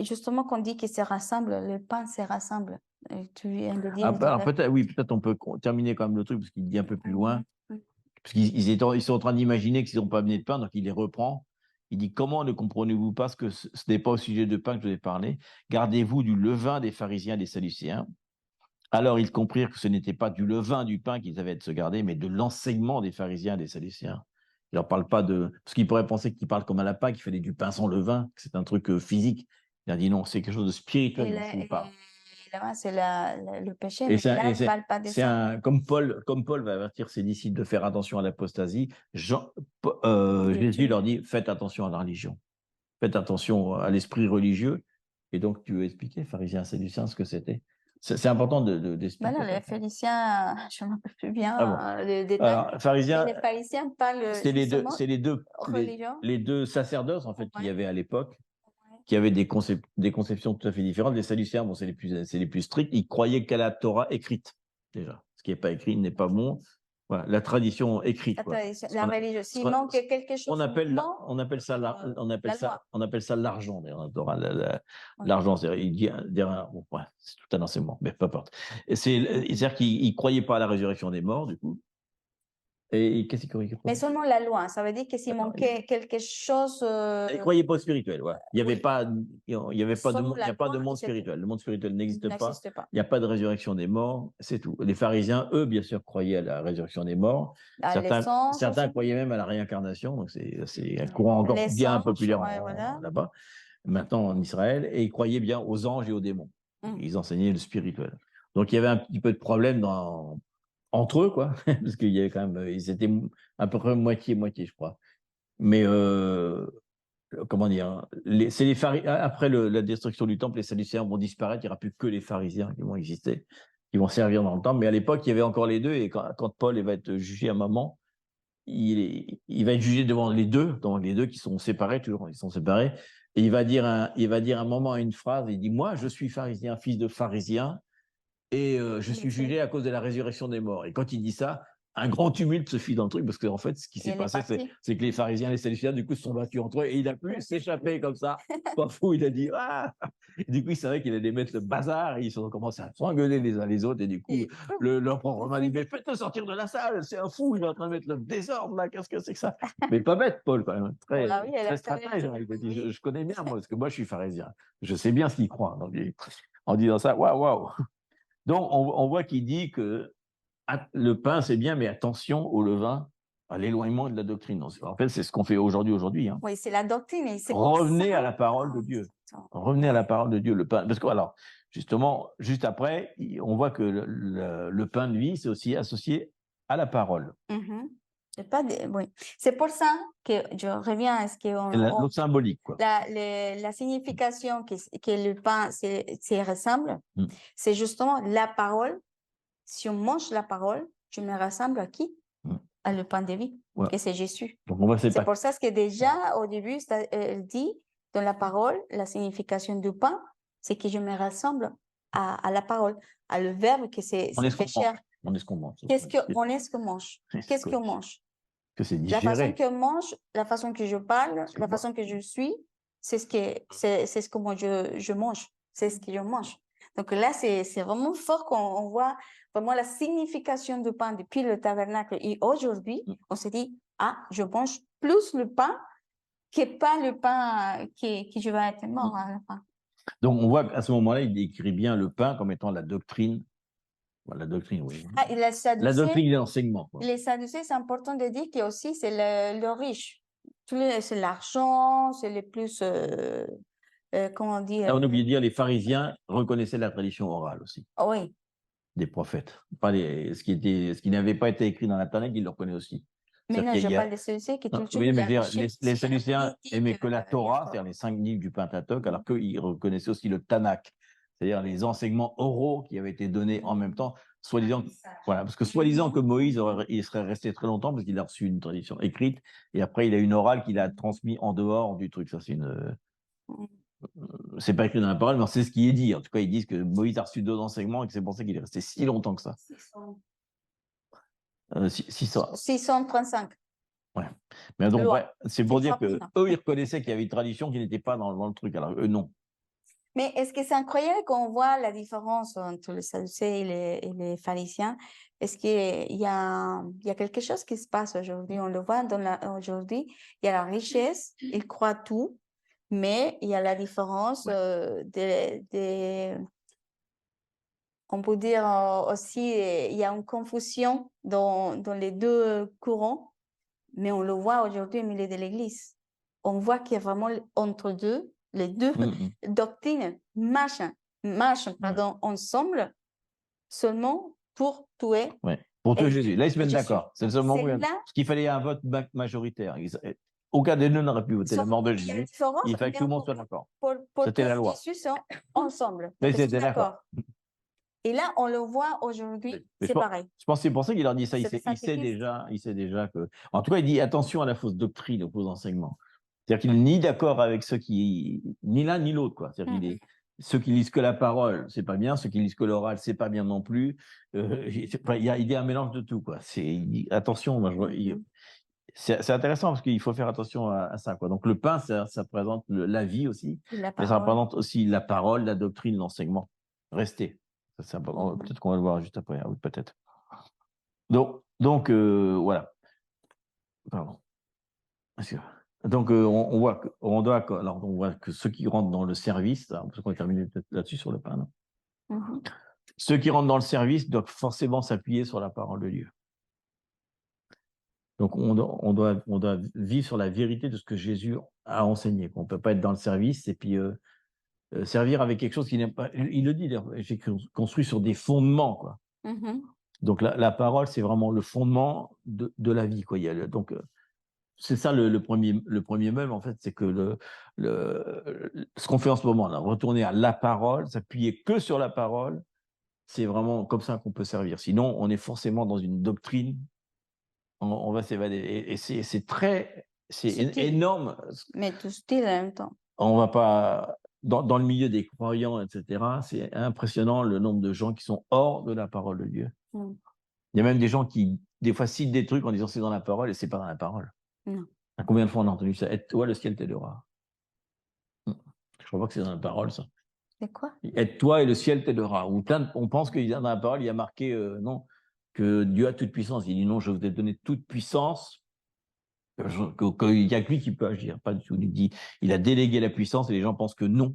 justement, qu'on dit qu'ils se rassemblent, le pain se rassemble. Tu viens de dire. Peut-être on peut terminer quand même le truc, parce qu'il dit un peu plus loin. Parce qu'ils sont en train d'imaginer qu'ils n'ont pas amené de pain, donc il les reprend. Il dit, comment ne comprenez-vous pas que ce n'est pas au sujet de pain que je vais parler? Gardez-vous du levain des pharisiens et des sadducéens. Alors ils comprirent que ce n'était pas du levain du pain qu'ils avaient à se garder, mais de l'enseignement des pharisiens et des sadducéens. Il leur parle pas de... Parce qu'ils pourraient penser qu'il parle comme à la Pâque, qu'il fallait du pain sans levain, que c'est un truc physique. Il a dit non, c'est quelque chose de spirituel dont il parle. Là, c'est le péché, mais là, il ne parle pas de ça. Comme Paul va avertir ses disciples de faire attention à l'apostasie, Jésus leur dit, faites attention à la religion. Faites attention à l'esprit religieux. Et donc, tu veux expliquer, pharisiens, sadducéens, ce que c'était? C'est important d'expliquer. Ben non, les pharisiens, je ne me rappelle plus bien les détails. Alors, les pharisiens parlent c'est les deux sacerdoces, en fait, qu'il y avait à l'époque, qui avaient des conceptions tout à fait différentes. Les sadducéens, bon, c'est les plus stricts. Ils croyaient qu'à la Torah écrite, déjà. Ce qui n'est pas écrit n'est pas bon. Voilà, la tradition écrite. La religion. S'il manque quelque chose, on appelle ça l'argent, d'ailleurs, dans la Torah. L'argent, c'est tout un enseignement, mais peu importe. C'est-à-dire qu'ils ne croyaient pas à la résurrection des morts, du coup. Et qu'est-ce qu'il croyait? Mais seulement la loi, ça veut dire que s'il manquait quelque chose. Ils ne croyaient pas au spirituel. Ouais. Il n'y a pas de monde spirituel. Le monde spirituel n'existe pas. Il n'y a pas de résurrection des morts, c'est tout. Les pharisiens, eux, bien sûr, croyaient à la résurrection des morts. Certains croyaient même à la réincarnation, donc c'est un courant encore bien populaire là-bas, maintenant en Israël, et ils croyaient bien aux anges et aux démons. Ils enseignaient le spirituel. Donc il y avait un petit peu de problème entre eux, quoi, parce qu'il y avait quand même, ils étaient à peu près moitié-moitié, je crois. Mais comment dire, après la destruction du temple, les Sadducéens vont disparaître, il n'y aura plus que les pharisiens qui vont exister, qui vont servir dans le temple. Mais à l'époque, il y avait encore les deux, et quand Paul va être jugé à un moment, il va être jugé devant les deux qui sont séparés, toujours, ils sont séparés, et il va dire un moment une phrase, il dit, moi, je suis pharisien, fils de pharisien, et je suis jugé à cause de la résurrection des morts. Et quand il dit ça, un grand tumulte se fit dans le truc, parce qu'en fait, ce qui s'est Il est passé, parti. c'est que les pharisiens et les sadducéens, du coup, se sont battus entre eux et il a pu s'échapper comme ça. Pas fou, il a dit ah. Et du coup, il savait qu'il allait mettre le bazar et ils ont commencé à s'engueuler les uns les autres. Et du coup, l'empereur romain dit mais faites-le sortir de la salle, c'est un fou, il est en train de mettre le désordre là, qu'est-ce que c'est que ça? Mais pas bête, Paul, quand même. Très, Ah oui, elle très a stratège. Hein. Il a dit, oui. je connais bien, moi, parce que moi, je suis pharisien. Je sais bien ce qu'il croit. Donc, en disant ça, waouh, waouh. Donc, on voit qu'il dit que le pain, c'est bien, mais attention au levain, à l'éloignement de la doctrine. En fait, c'est ce qu'on fait aujourd'hui. Hein. Oui, c'est la doctrine. Et c'est pour Revenez ça- à la parole de Dieu. Revenez à la parole de Dieu. Le pain, parce que, alors, justement, juste après, on voit que le pain de vie, c'est aussi associé à la parole. Oui. C'est pour ça que je reviens à ce C'est l'autre symbolique, quoi. la signification que le pain se ressemble, c'est justement la parole. Si on mange la parole, je me ressemble à qui? À le pain de vie, que c'est Jésus. C'est pour ça que déjà, au début, elle dit dans la parole, la signification du pain, c'est que je me ressemble à la parole, à le verbe que c'est fait chair. On est ce qu'on mange. Qu'est-ce qu'on mange? Qu'est-ce qu'on mange? Que c'est La façon digéré. que mange, la façon que je parle, la façon que je suis, c'est ce que moi je mange. C'est ce que je mange. Donc là, c'est vraiment fort qu'on voit vraiment la signification du pain depuis le tabernacle. Et aujourd'hui, on se dit, ah, je mange plus le pain que pas le pain qui je vais être mort à la fin. Donc on voit qu'à ce moment-là, il décrit bien le pain comme étant la doctrine. La doctrine, oui. Ah, et La doctrine et l'enseignement. Les Sadducéens, c'est important de dire que aussi c'est le riche. C'est l'argent, c'est les plus, comment dire. Là, on oublie de dire, les pharisiens reconnaissaient la tradition orale aussi. Oui. Des prophètes. Pas ce qui n'avait pas été écrit dans la Tanakh, ils le reconnaissaient aussi. Mais non, je parle des Sadducéens qui tout oui, mais les Sadducéens aimaient que la Torah, c'est-à-dire les 5 livres du Pentateuque, alors qu'ils reconnaissaient aussi le Tanakh, c'est-à-dire les enseignements oraux qui avaient été donnés en même temps, soi-disant, voilà, parce que soi-disant que Moïse il serait resté très longtemps parce qu'il a reçu une tradition écrite et après il a une orale qu'il a transmis en dehors du truc. Ça, c'est pas écrit dans la parole, mais c'est ce qui est dit. En tout cas, ils disent que Moïse a reçu 2 enseignements et que c'est pour ça qu'il est resté si longtemps que ça. 635. Ouais. Mais donc, c'est pour dire qu'eux, ils reconnaissaient qu'il y avait une tradition qui n'était pas dans le truc, alors eux, non. Mais est-ce que c'est incroyable qu'on voit la différence entre les Sadducéens et les pharisiens? Est-ce qu'il y a quelque chose qui se passe aujourd'hui? On le voit aujourd'hui, il y a la richesse, ils croient tout, mais il y a la différence on peut dire aussi, il y a une confusion dans les deux courants, mais on le voit aujourd'hui au milieu de l'Église. On voit qu'il y a vraiment entre les deux doctrines marchent ensemble seulement pour tuer. Ouais. Pour tuer Jésus. Là, ils se mettent d'accord. C'est le seul moment parce qu'il fallait un vote majoritaire. Aucun des deux n'aurait pu voter la mort de Jésus. Il fallait que tout le monde soit d'accord. C'était la loi. Jésus sont ensemble. Ils étaient d'accord. Et là, on le voit aujourd'hui, c'est pareil. Je pense que c'est pour ça qu'il leur dit ça. Il sait déjà que. En tout cas, il dit attention à la fausse doctrine, aux faux enseignements. C'est-à-dire qu'il n'est ni d'accord avec ceux qui. Ni l'un ni l'autre, quoi. C'est-à-dire ceux qui lisent que la parole, c'est pas bien. Ceux qui lisent que l'oral, c'est pas bien non plus. Il y a un mélange de tout, quoi. Attention, c'est intéressant parce qu'il faut faire attention à ça, quoi. Donc le pain, ça représente la vie aussi, mais ça représente aussi la parole, la doctrine, l'enseignement. Restez. C'est important. Peut-être qu'on va le voir juste après. Oui, peut-être. Donc voilà. Pardon. Donc on voit que ceux qui rentrent dans le service, parce qu'on va terminer peut-être là-dessus sur le pain. Ceux qui rentrent dans le service doivent forcément s'appuyer sur la parole de Dieu. Donc on doit vivre sur la vérité de ce que Jésus a enseigné. On ne peut pas être dans le service et puis servir avec quelque chose qui n'est pas. Il le dit, j'ai construit sur des fondements, quoi. Donc la parole, c'est vraiment le fondement de la vie, quoi. Donc c'est ça le premier meuble, en fait, c'est que ce qu'on fait en ce moment, là, retourner à la parole, s'appuyer que sur la parole, c'est vraiment comme ça qu'on peut servir. Sinon, on est forcément dans une doctrine, on va s'évader. Et c'est énorme. Mais tout style en même temps. On va pas. Dans le milieu des croyants, etc., c'est impressionnant le nombre de gens qui sont hors de la parole de Dieu. Il y a même des gens qui des fois cite des trucs en disant c'est dans la parole et c'est pas dans la parole. Non. Combien de fois on a entendu ça? Aide-toi, le ciel t'aidera. Je crois pas que c'est dans la parole, ça. C'est quoi? Aide-toi et le ciel t'aidera. On pense que dans la parole, il y a marqué non, que Dieu a toute puissance. Il dit non, je vous ai donné toute puissance. Il n'y a que lui qui peut agir. Pas du tout. Il dit il a délégué la puissance et les gens pensent que non.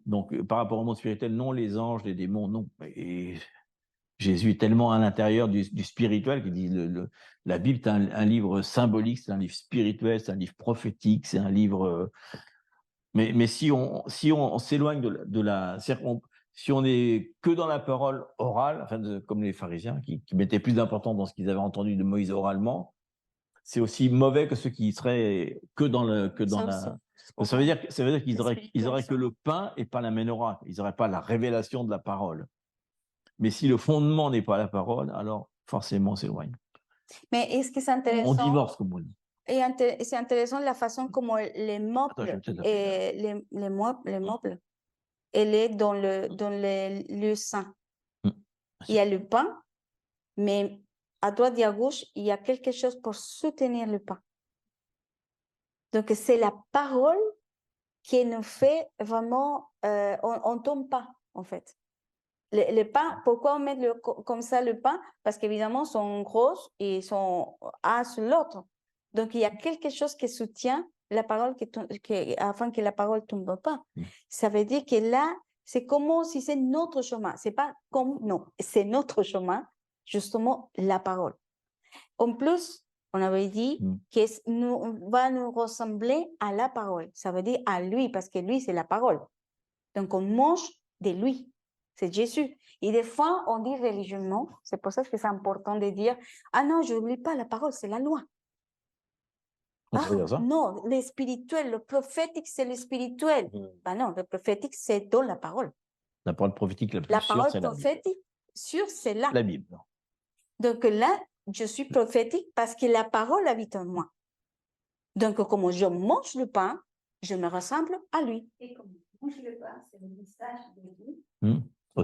Donc, par rapport au monde spirituel, non, les anges, les démons, non. Et Jésus est tellement à l'intérieur du spirituel qu'il dit la Bible est un livre symbolique, c'est un livre spirituel, c'est un livre prophétique, c'est un livre. Mais si on s'éloigne de la. Si on est que dans la parole orale, enfin comme les pharisiens qui mettaient plus d'importance dans ce qu'ils avaient entendu de Moïse oralement, c'est aussi mauvais que ceux qui seraient que dans la. Ça veut dire qu'ils auraient que le pain et pas la ménorah. Ils n'auraient pas la révélation de la parole. Mais si le fondement n'est pas la parole, alors forcément on s'éloigne. Mais est-ce que c'est intéressant? On divorce, comme on dit. Et c'est intéressant la façon como les meubles, les meubles, elle est dans le lieu saint. Il y a le pain, mais à droite et à gauche, il y a quelque chose pour soutenir le pain. Donc, c'est la parole qui nous fait vraiment, on ne tombe pas, en fait. Le pain, pourquoi on met comme ça le pain? Parce qu'évidemment, ils sont grosses et ils sont un sur l'autre. Donc, il y a quelque chose qui soutient la parole afin que la parole ne tombe pas. Ça veut dire que là, c'est comme si c'est notre chemin. C'est pas comme, non, c'est notre chemin, justement, la parole. En plus, on avait dit qu'il va nous ressembler à la parole. Ça veut dire à lui, parce que lui, c'est la parole. Donc, on mange de lui. C'est Jésus. Et des fois, on dit religieusement, c'est pour ça que c'est important de dire, ah non, je n'oublie pas la parole, c'est la loi. Ah, non, le spirituel, le prophétique, c'est le spirituel. Ben non, le prophétique, c'est dans la parole. La parole prophétique la plus sûre, c'est la Bible. La parole prophétique sûre, c'est là. La Bible. Donc là, je suis prophétique parce que la parole habite en moi. Donc, comme je mange le pain, je me ressemble à lui. Et comme je mange le pain, c'est le message de lui.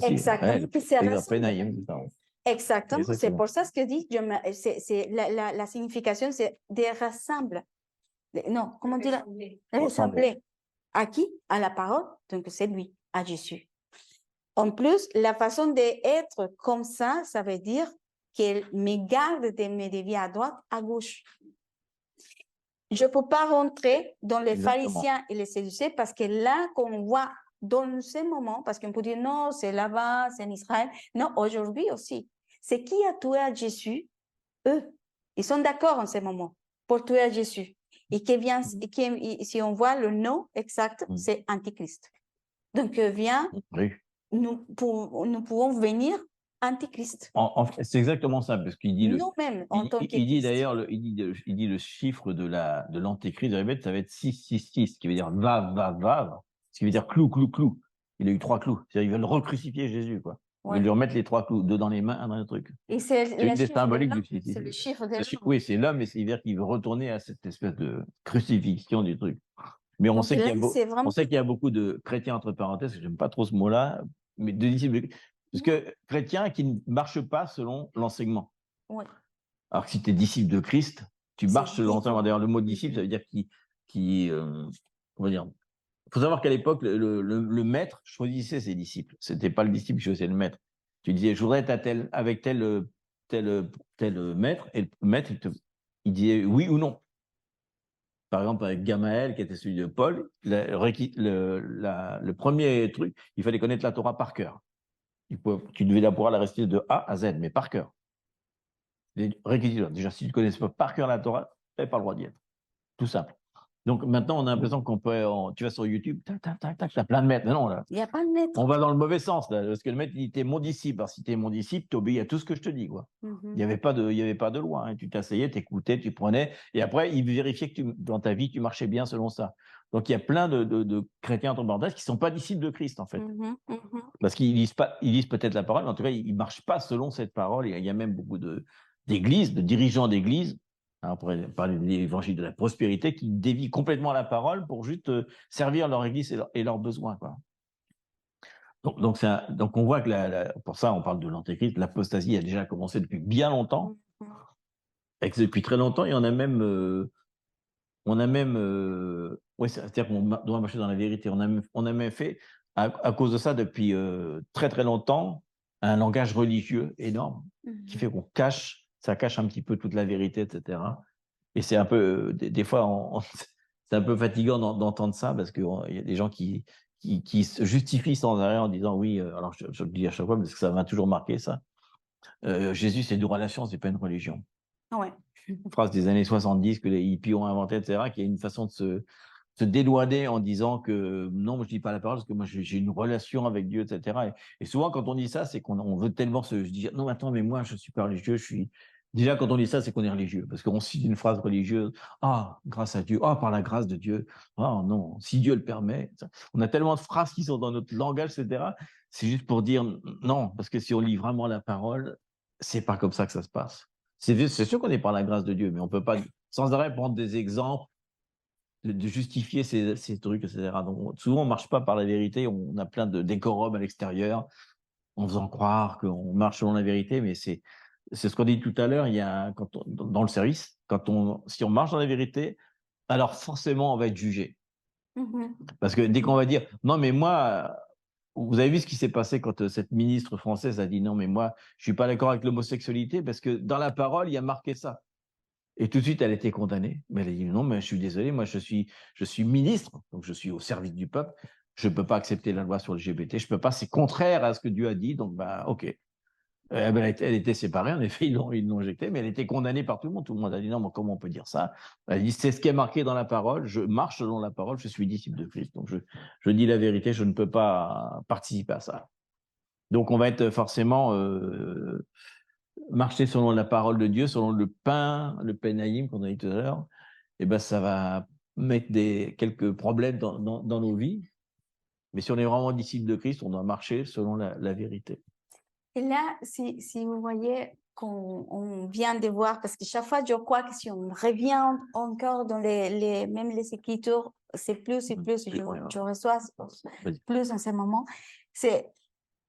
Exactement. Exactement. C'est pour ça que je dis, la signification, c'est des rassembler. Non, comment dire? Ressembler. À qui? À la parole. Donc, c'est lui, à Jésus. En plus, la façon d'être comme ça, ça veut dire qu'elle me garde de me dévier à droite, à gauche. Je ne peux pas rentrer dans les pharisiens et les séducés parce que là, qu'on voit dans ces moments, parce qu'on peut dire non, c'est là-bas, c'est en Israël. Non, aujourd'hui aussi. C'est qui a tué à Jésus? Eux. Ils sont d'accord en ces moments pour tuer à Jésus. Et si on voit le nom exact, c'est Antichrist. Donc, nous pouvons venir Antichrist. C'est exactement ça, parce qu'il dit nous-mêmes, il dit d'ailleurs, il dit le chiffre de l'Antéchrist, ça va être 666, qui veut dire va, ce qui veut dire clou. Il a eu 3 clous. C'est-à-dire ils veulent recrucifier Jésus, quoi. Ils veulent lui remettre les 3 clous, 2 dans les mains, 1 dans le truc. Et c'est symbolique du c'est le chiffre de l'homme. Oui, c'est l'homme, et c'est dire qu'il veut retourner à cette espèce de crucifixion du truc. Mais on sait qu'il y a beaucoup de chrétiens, entre parenthèses, je n'aime pas trop ce mot-là, mais de disciples. Parce que chrétiens qui ne marchent pas selon l'enseignement. Oui. Alors que si tu es disciple de Christ, tu marches selon l'enseignement. D'ailleurs, le mot disciple, ça veut dire comment dire. Il faut savoir qu'à l'époque, le maître choisissait ses disciples. Ce n'était pas le disciple qui choisissait le maître. Tu disais, je voudrais être avec tel maître, et le maître, il disait oui ou non. Par exemple, avec Gamaël, qui était celui de Paul, le premier truc, il fallait connaître la Torah par cœur. Tu devais pouvoir la réciter de A à Z, mais par cœur. Déjà, si tu ne connais pas par cœur la Torah, tu n'as pas le droit d'y être. Tout simple. Donc maintenant, on a l'impression qu'on peut. Tu vas sur YouTube, tac, tu as plein de maîtres. Non, là. Il n'y a pas de maître. On va dans le mauvais sens, là, parce que le maître, il dit, t'es mon disciple. Alors, si tu es mon disciple, tu obéis à tout ce que je te dis, quoi. Il n'y avait pas de loi. Hein. Tu t'asseyais, tu écoutais, tu prenais. Et après, il vérifiait que dans ta vie, tu marchais bien selon ça. Donc, il y a plein de chrétiens, entre parenthèses, qui ne sont pas disciples de Christ, en fait. Parce qu'ils lisent peut-être la parole, mais en tout cas, ils ne marchent pas selon cette parole. Il y a même beaucoup d'églises, de dirigeants d'églises, on pourrait parler de l'évangile de la prospérité, qui dévient complètement la parole pour juste servir leur église et leurs besoins, quoi. Donc on voit que pour ça, on parle de l'antéchrist. L'apostasie a déjà commencé depuis bien longtemps. Et que depuis très longtemps, et on a même ouais, c'est-à-dire qu'on doit marcher dans la vérité. On a même fait, à cause de ça, depuis très très longtemps, un langage religieux énorme qui fait qu'on ça cache un petit peu toute la vérité, etc. Et c'est un peu, des fois, c'est un peu fatigant d'entendre ça parce qu'il y a des gens qui se justifient sans arrêt en disant oui, alors je le dis à chaque fois parce que ça m'a toujours marqué ça. Jésus, c'est une relation, c'est pas une religion. Ouais. Une phrase des années 70 que les hippies ont inventée, etc., qui est une façon de se dédouaner en disant que non, moi, je dis pas la parole parce que moi, j'ai une relation avec Dieu, etc. Et souvent, quand on dit ça, c'est qu'on veut tellement se dire non, attends, mais moi, je suis pas religieux, je suis. Déjà, quand on dit ça, c'est qu'on est religieux, parce qu'on cite une phrase religieuse, ah, grâce à Dieu, ah, par la grâce de Dieu, ah, non, si Dieu le permet. On a tellement de phrases qui sont dans notre langage, etc. C'est juste pour dire non, parce que si on lit vraiment la parole, c'est pas comme ça que ça se passe. C'est sûr qu'on est par la grâce de Dieu, mais on peut pas sans arrêt prendre des exemples de justifier ces trucs, etc. Donc, souvent, on ne marche pas par la vérité, on a plein de décorum à l'extérieur, en faisant croire qu'on marche selon la vérité, mais c'est ce qu'on dit tout à l'heure, dans le service, si on marche dans la vérité, alors forcément, on va être jugé. Parce que dès qu'on va dire, non, mais moi, vous avez vu ce qui s'est passé quand cette ministre française a dit, non, mais moi, je ne suis pas d'accord avec l'homosexualité, parce que dans la parole, il y a marqué ça. Et tout de suite, elle a été condamnée. Mais elle a dit non, mais je suis désolé, moi je suis ministre, donc je suis au service du peuple. Je ne peux pas accepter la loi sur le LGBT. Je ne peux pas, c'est contraire à ce que Dieu a dit. Donc, bah, ok. Elle était séparée, en effet, ils l'ont éjectée, mais elle était condamnée par tout le monde. Tout le monde a dit non, mais comment on peut dire ça? Elle a dit c'est ce qui est marqué dans la parole, je marche selon la parole, je suis disciple de Christ. Donc, je dis la vérité, je ne peux pas participer à ça. Donc, on va être forcément marcher selon la parole de Dieu, selon le Penaïm qu'on a dit tout à l'heure, et ben ça va mettre quelques problèmes dans nos vies. Mais si on est vraiment disciple de Christ, on doit marcher selon la vérité. Et là, si vous voyez qu'on vient de voir, parce que chaque fois, je crois que si on revient encore dans même les Écritures, c'est plus et plus, je reçois plus en ce moment, c'est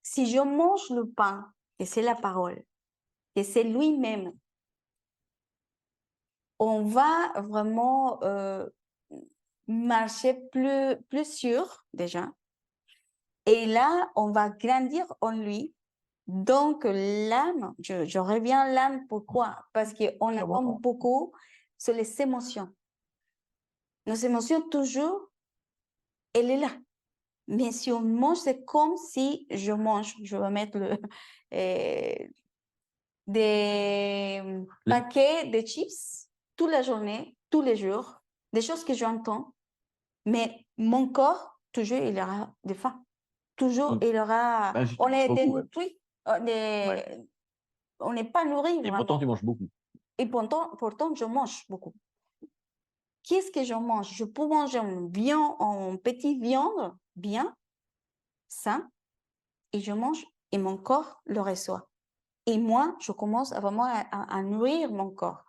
si je mange le pain, et c'est la parole, et c'est lui-même, on va vraiment marcher plus sûr déjà. Et là, on va grandir en lui. Donc, l'âme, je reviens à l'âme, pourquoi? Parce qu'on apprend beaucoup sur les émotions. Nos émotions, toujours, elle est là. Mais si on mange, c'est comme si je mange. Je vais mettre des paquets de chips toute la journée, tous les jours, des choses que j'entends. Mais mon corps, toujours, il aura des faim. Toujours, il aura... on est dénutri. On n'est pas nourri. Et pourtant, tu manges beaucoup. Et pourtant, je mange beaucoup. Qu'est-ce que je mange? Je peux manger en petite viande, bien, sain, et je mange, et mon corps le reçoit. Et moi, je commence vraiment à nourrir mon corps.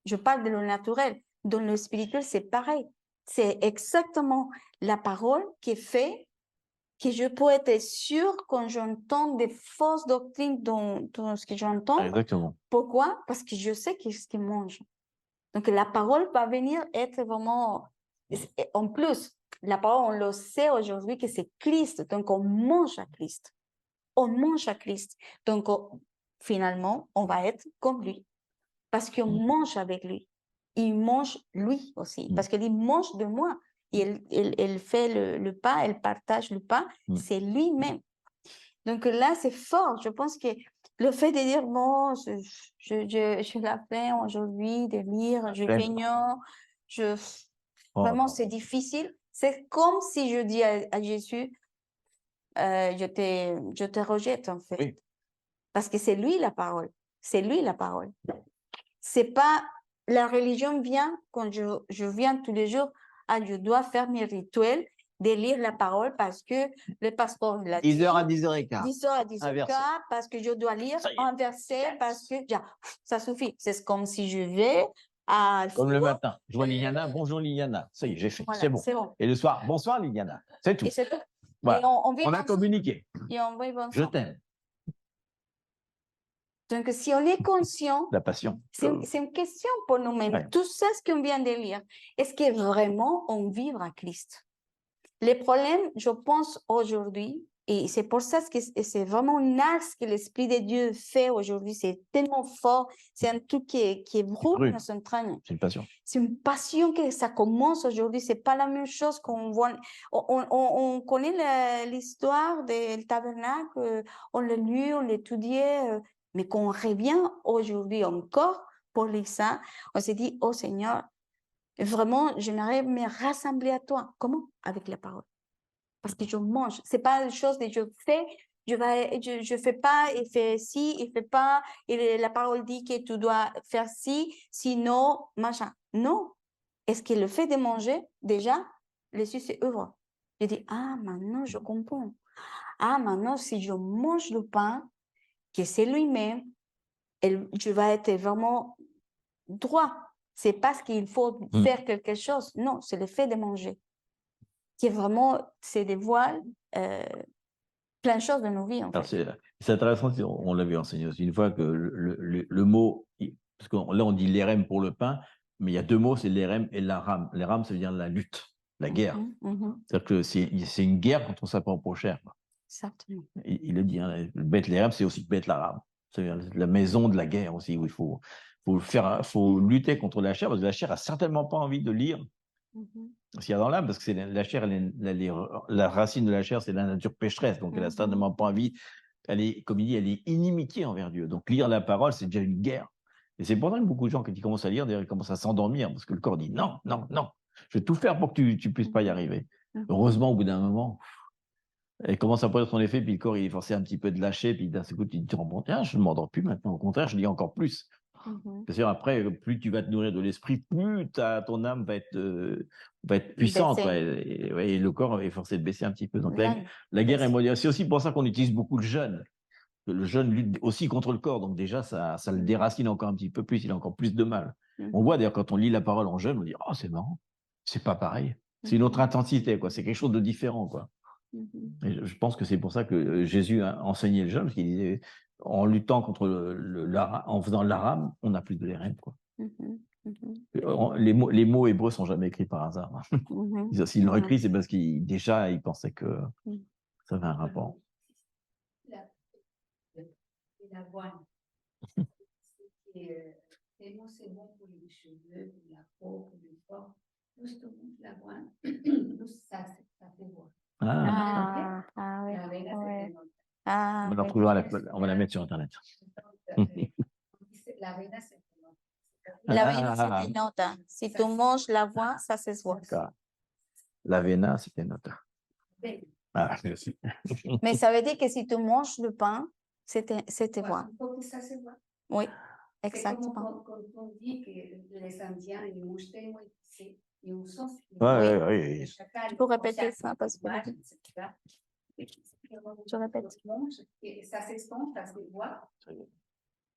Je parle de le naturel. Dans le spirituel, c'est pareil. C'est exactement la parole qui fait que je peux être sûre quand j'entends des fausses doctrines dans ce que j'entends. Exactement. Pourquoi? Parce que je sais qu'est-ce qu'ils mangent. Donc, la parole va venir être vraiment... En plus, la parole, on le sait aujourd'hui que c'est Christ. Donc, on mange à Christ. On mange à Christ. Donc, finalement, on va être comme lui. Parce qu'on mange avec lui. Il mange lui aussi. Parce qu'il mange de moi. Il fait le pain, il partage le pain. C'est lui-même. Donc là, c'est fort. Je pense que le fait de dire, bon, je la fais aujourd'hui, de lire, je feignant, vraiment, c'est difficile. C'est comme si je dis à Jésus, je te rejette, en fait. Oui. Parce que c'est lui la parole. C'est lui la parole. C'est pas... La religion vient quand je viens tous les jours, je dois faire mes rituels de lire la parole parce que le pasteur l'a dit. 10h à 10h15. 10h à 10h15, parce que je dois lire un verset, parce que ça suffit. C'est comme si je vais à... Comme le matin. Je vois Liliana, bonjour Liliana. Ça y est, j'ai fait. Voilà, c'est bon. Et le soir, bonsoir Liliana. C'est tout. Et c'est tout. Voilà. Et on vit On a ensemble. communiqué. Et on vit ensemble. Je t'aime. Donc, si on est conscient, La passion. c'est une question pour nous-mêmes. Ouais. Tout ça, ce qu'on vient de lire, est-ce que vraiment on vit à Christ? Les problèmes, je pense, aujourd'hui, et c'est pour ça que c'est vraiment ce que l'Esprit de Dieu fait aujourd'hui. C'est tellement fort. C'est un truc qui brûle dans son crâne. C'est une passion. C'est une passion que ça commence aujourd'hui. C'est pas la même chose qu'on voit. On connaît l'histoire du tabernacle, on l'a lu, on l'étudiait, mais quand on revient aujourd'hui encore pour lire ça, on s'est dit, oh Seigneur, vraiment, j'aimerais me rassembler à toi. Comment? Avec la parole. Parce que je mange. C'est pas une chose que je fais, je fais pas, il fait ci, il fait pas, et la parole dit que tu dois faire ci, sinon, machin. Non. Est-ce que le fait de manger, déjà, les yeux s'ouvrent. Je dis, ah, maintenant, je comprends. Ah, maintenant, si je mange le pain, que c'est lui-même, je vais être vraiment droit. C'est parce qu'il faut faire quelque chose. Non, c'est le fait de manger. Qui est vraiment, c'est des voiles, plein de choses de nos vies, en fait. C'est intéressant, on l'avait enseigné aussi, une fois que le mot, parce que là on dit l'érem pour le pain, mais il y a deux mots, c'est l'érem et l'aram. L'aram, ça veut dire la lutte, la guerre. C'est-à-dire que c'est une guerre quand on s'apprend au cher. Exactement. Il le dit, hein, Beth l'érem, c'est aussi Beth l'aram. C'est la maison de la guerre aussi, où il faut lutter contre la chair, parce que la chair a certainement pas envie de lire ce qu'il y a dans l'âme, parce que c'est la chair, la racine de la chair, c'est la nature pécheresse, donc elle n'a certainement pas envie, elle est, comme il dit, elle est inimitié envers Dieu. Donc lire la parole, c'est déjà une guerre. Et c'est pour ça que beaucoup de gens, quand ils commencent à lire, d'ailleurs, ils commencent à s'endormir, parce que le corps dit non, non, non, je vais tout faire pour que tu ne puisses pas y arriver. Heureusement, au bout d'un moment, elle commence à produire son effet, puis le corps, il est forcé un petit peu de lâcher, puis d'un seul coup, tu te rends compte, je ne m'endors plus maintenant, au contraire, je lis encore plus. C'est-à-dire, après, plus tu vas te nourrir de l'esprit, plus ton âme va être puissante. Et le corps est forcé de baisser un petit peu. Donc, la guerre est mondiale. C'est aussi pour ça qu'on utilise beaucoup le jeûne. Le jeûne lutte aussi contre le corps. Donc, déjà, ça le déracine encore un petit peu plus. Il a encore plus de mal. On voit d'ailleurs, quand on lit la parole en jeûne, on dit, oh, c'est marrant. C'est pas pareil. C'est une autre intensité, quoi. C'est quelque chose de différent, quoi. Et je pense que c'est pour ça que Jésus a enseigné le jeûne, parce qu'il disait, en luttant contre en faisant l'aram, on n'a plus de l'érem, quoi. Les mots hébreux sont jamais écrits par hasard. S'ils l'ont écrit, c'est parce qu'ils pensaient que ça avait un rapport. L'avoine. Tellement c'est bon pour les cheveux, pour la peau, pour le corps. Plus tu manges l'avoine, plus ça fait voir. Oui. On va la mettre sur Internet. L'avena, c'est L'avena, c'est une note. Si tu manges l'avoine, ça se voit. L'avena, c'est une note. Merci. Mais ça veut dire que si tu manges le pain, c'était voix. Oui, exactement. Quand on dit que les Indiens, ils mangent tellement épicé. Oui. Tu peux répéter ça parce que... Je répète. Ça s'estompe, ça se voit.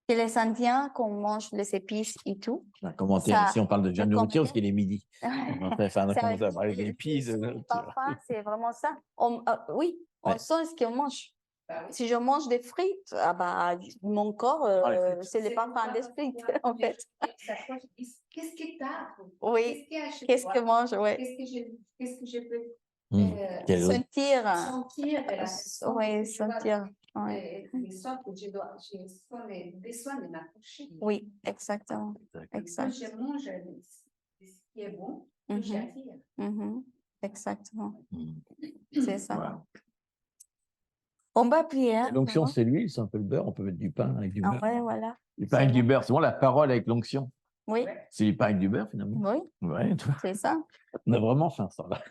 Et les Indiens, qu'on mange les épices et tout. Commentaire, ici, on parle de viande nourriture parce qu'il est midi. On commence à parler d'épices. Parfois, c'est vraiment ça. Oui, on sent ce qu'on mange. Si je mange des frites, mon corps, c'est les parfums des frites, en fait. Qu'est-ce que tu as? Oui, qu'est-ce que mange, oui. Qu'est-ce que je peux sentir? Oui, sentir. Les sortes que j'ai besoin de m'approcher. Oui, exactement. Quand je mange ce qui est bon, j'attire. Exactement. C'est ça. Voilà. On va prier. L'onction, c'est l'huile, c'est un peu le beurre. On peut mettre du pain avec du beurre. Ouais, voilà. Du pain avec du beurre. C'est bon, la parole avec l'onction. Oui. C'est du pain avec du beurre, finalement. Oui. Ouais, c'est ça. On a vraiment faim, ça. Là.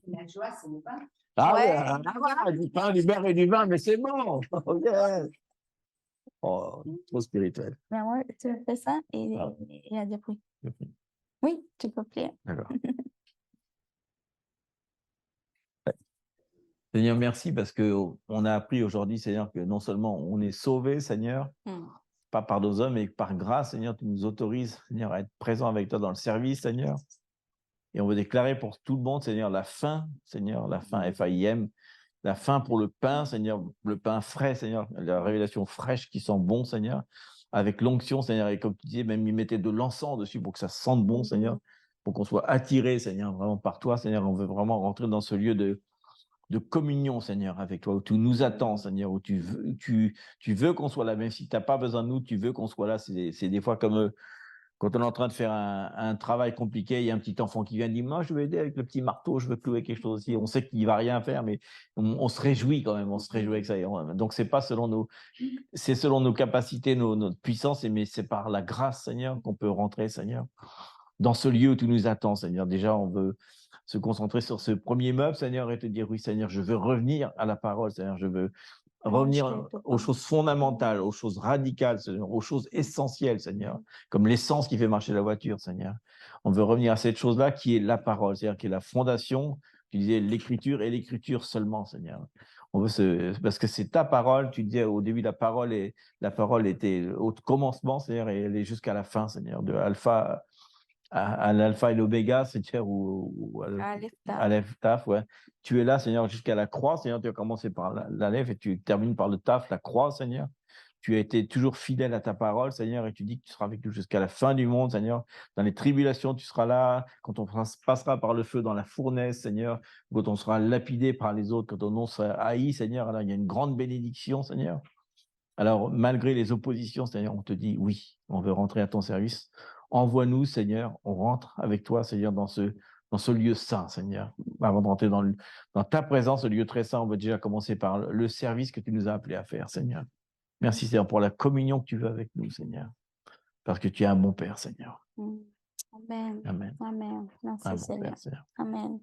La joie, c'est le pain. Du pain, du beurre et du vin, mais c'est bon. Trop spirituel. Ben ouais, tu fais ça et il y a des bruits. Oui, tu peux plier. D'accord. Seigneur, merci parce qu'on a appris aujourd'hui, Seigneur, que non seulement on est sauvé, Seigneur, pas par nos hommes, mais par grâce, Seigneur, tu nous autorises, Seigneur, à être présent avec toi dans le service, Seigneur. Et on veut déclarer pour tout le monde, Seigneur, la faim, Seigneur, la faim, F-A-I-M, la faim pour le pain, Seigneur, le pain frais, Seigneur, la révélation fraîche qui sent bon, Seigneur, avec l'onction, Seigneur, et comme tu disais, même y mettez de l'encens dessus pour que ça sente bon, Seigneur, pour qu'on soit attiré, Seigneur, vraiment par toi, Seigneur. On veut vraiment rentrer dans ce lieu de communion, Seigneur, avec toi, où tu nous attends, Seigneur, où tu veux qu'on soit là, même si tu n'as pas besoin de nous, tu veux qu'on soit là. C'est des fois comme quand on est en train de faire un travail compliqué, il y a un petit enfant qui vient et dit « Moi, je veux aider avec le petit marteau, je veux clouer quelque chose aussi. » On sait qu'il ne va rien faire, mais on se réjouit quand même, on se réjouit avec ça. Donc, c'est pas c'est selon nos capacités, notre puissance, mais c'est par la grâce, Seigneur, qu'on peut rentrer, Seigneur, dans ce lieu où tu nous attends, Seigneur. Déjà, on veut se concentrer sur ce premier meuble, Seigneur, et te dire « Oui, Seigneur, je veux revenir à la parole, Seigneur, je veux revenir aux choses fondamentales, aux choses radicales, Seigneur, aux choses essentielles, Seigneur, comme l'essence qui fait marcher la voiture, Seigneur. On veut revenir à cette chose-là qui est la parole, c'est-à-dire qui est la fondation, tu disais l'écriture et l'écriture seulement, Seigneur. Parce que c'est ta parole, tu disais au début, la parole était au commencement, c'est-à-dire, et elle est jusqu'à la fin, Seigneur, de alpha à l'alpha et l'oméga, Seigneur, ou à l'Ef-Taf, ouais. Tu es là, Seigneur, jusqu'à la croix, Seigneur. Tu as commencé par l'Aleph et tu termines par le Taf, la croix, Seigneur. Tu as été toujours fidèle à ta parole, Seigneur, et tu dis que tu seras avec nous jusqu'à la fin du monde, Seigneur. Dans les tribulations, tu seras là. Quand on passera par le feu dans la fournaise, Seigneur, quand on sera lapidé par les autres, quand ton nom sera haï, Seigneur, alors il y a une grande bénédiction, Seigneur. Alors, malgré les oppositions, Seigneur, on te dit oui, on veut rentrer à ton service. Envoie-nous, Seigneur, on rentre avec toi, Seigneur, dans ce lieu saint, Seigneur. Avant de rentrer dans ta présence, ce lieu très saint, on va déjà commencer par le service que tu nous as appelés à faire, Seigneur. Merci, Seigneur, pour la communion que tu veux avec nous, Seigneur. Parce que tu es un bon Père, Seigneur. Amen. Amen. Amen. Merci, Un bon Seigneur. Père, Seigneur. Amen.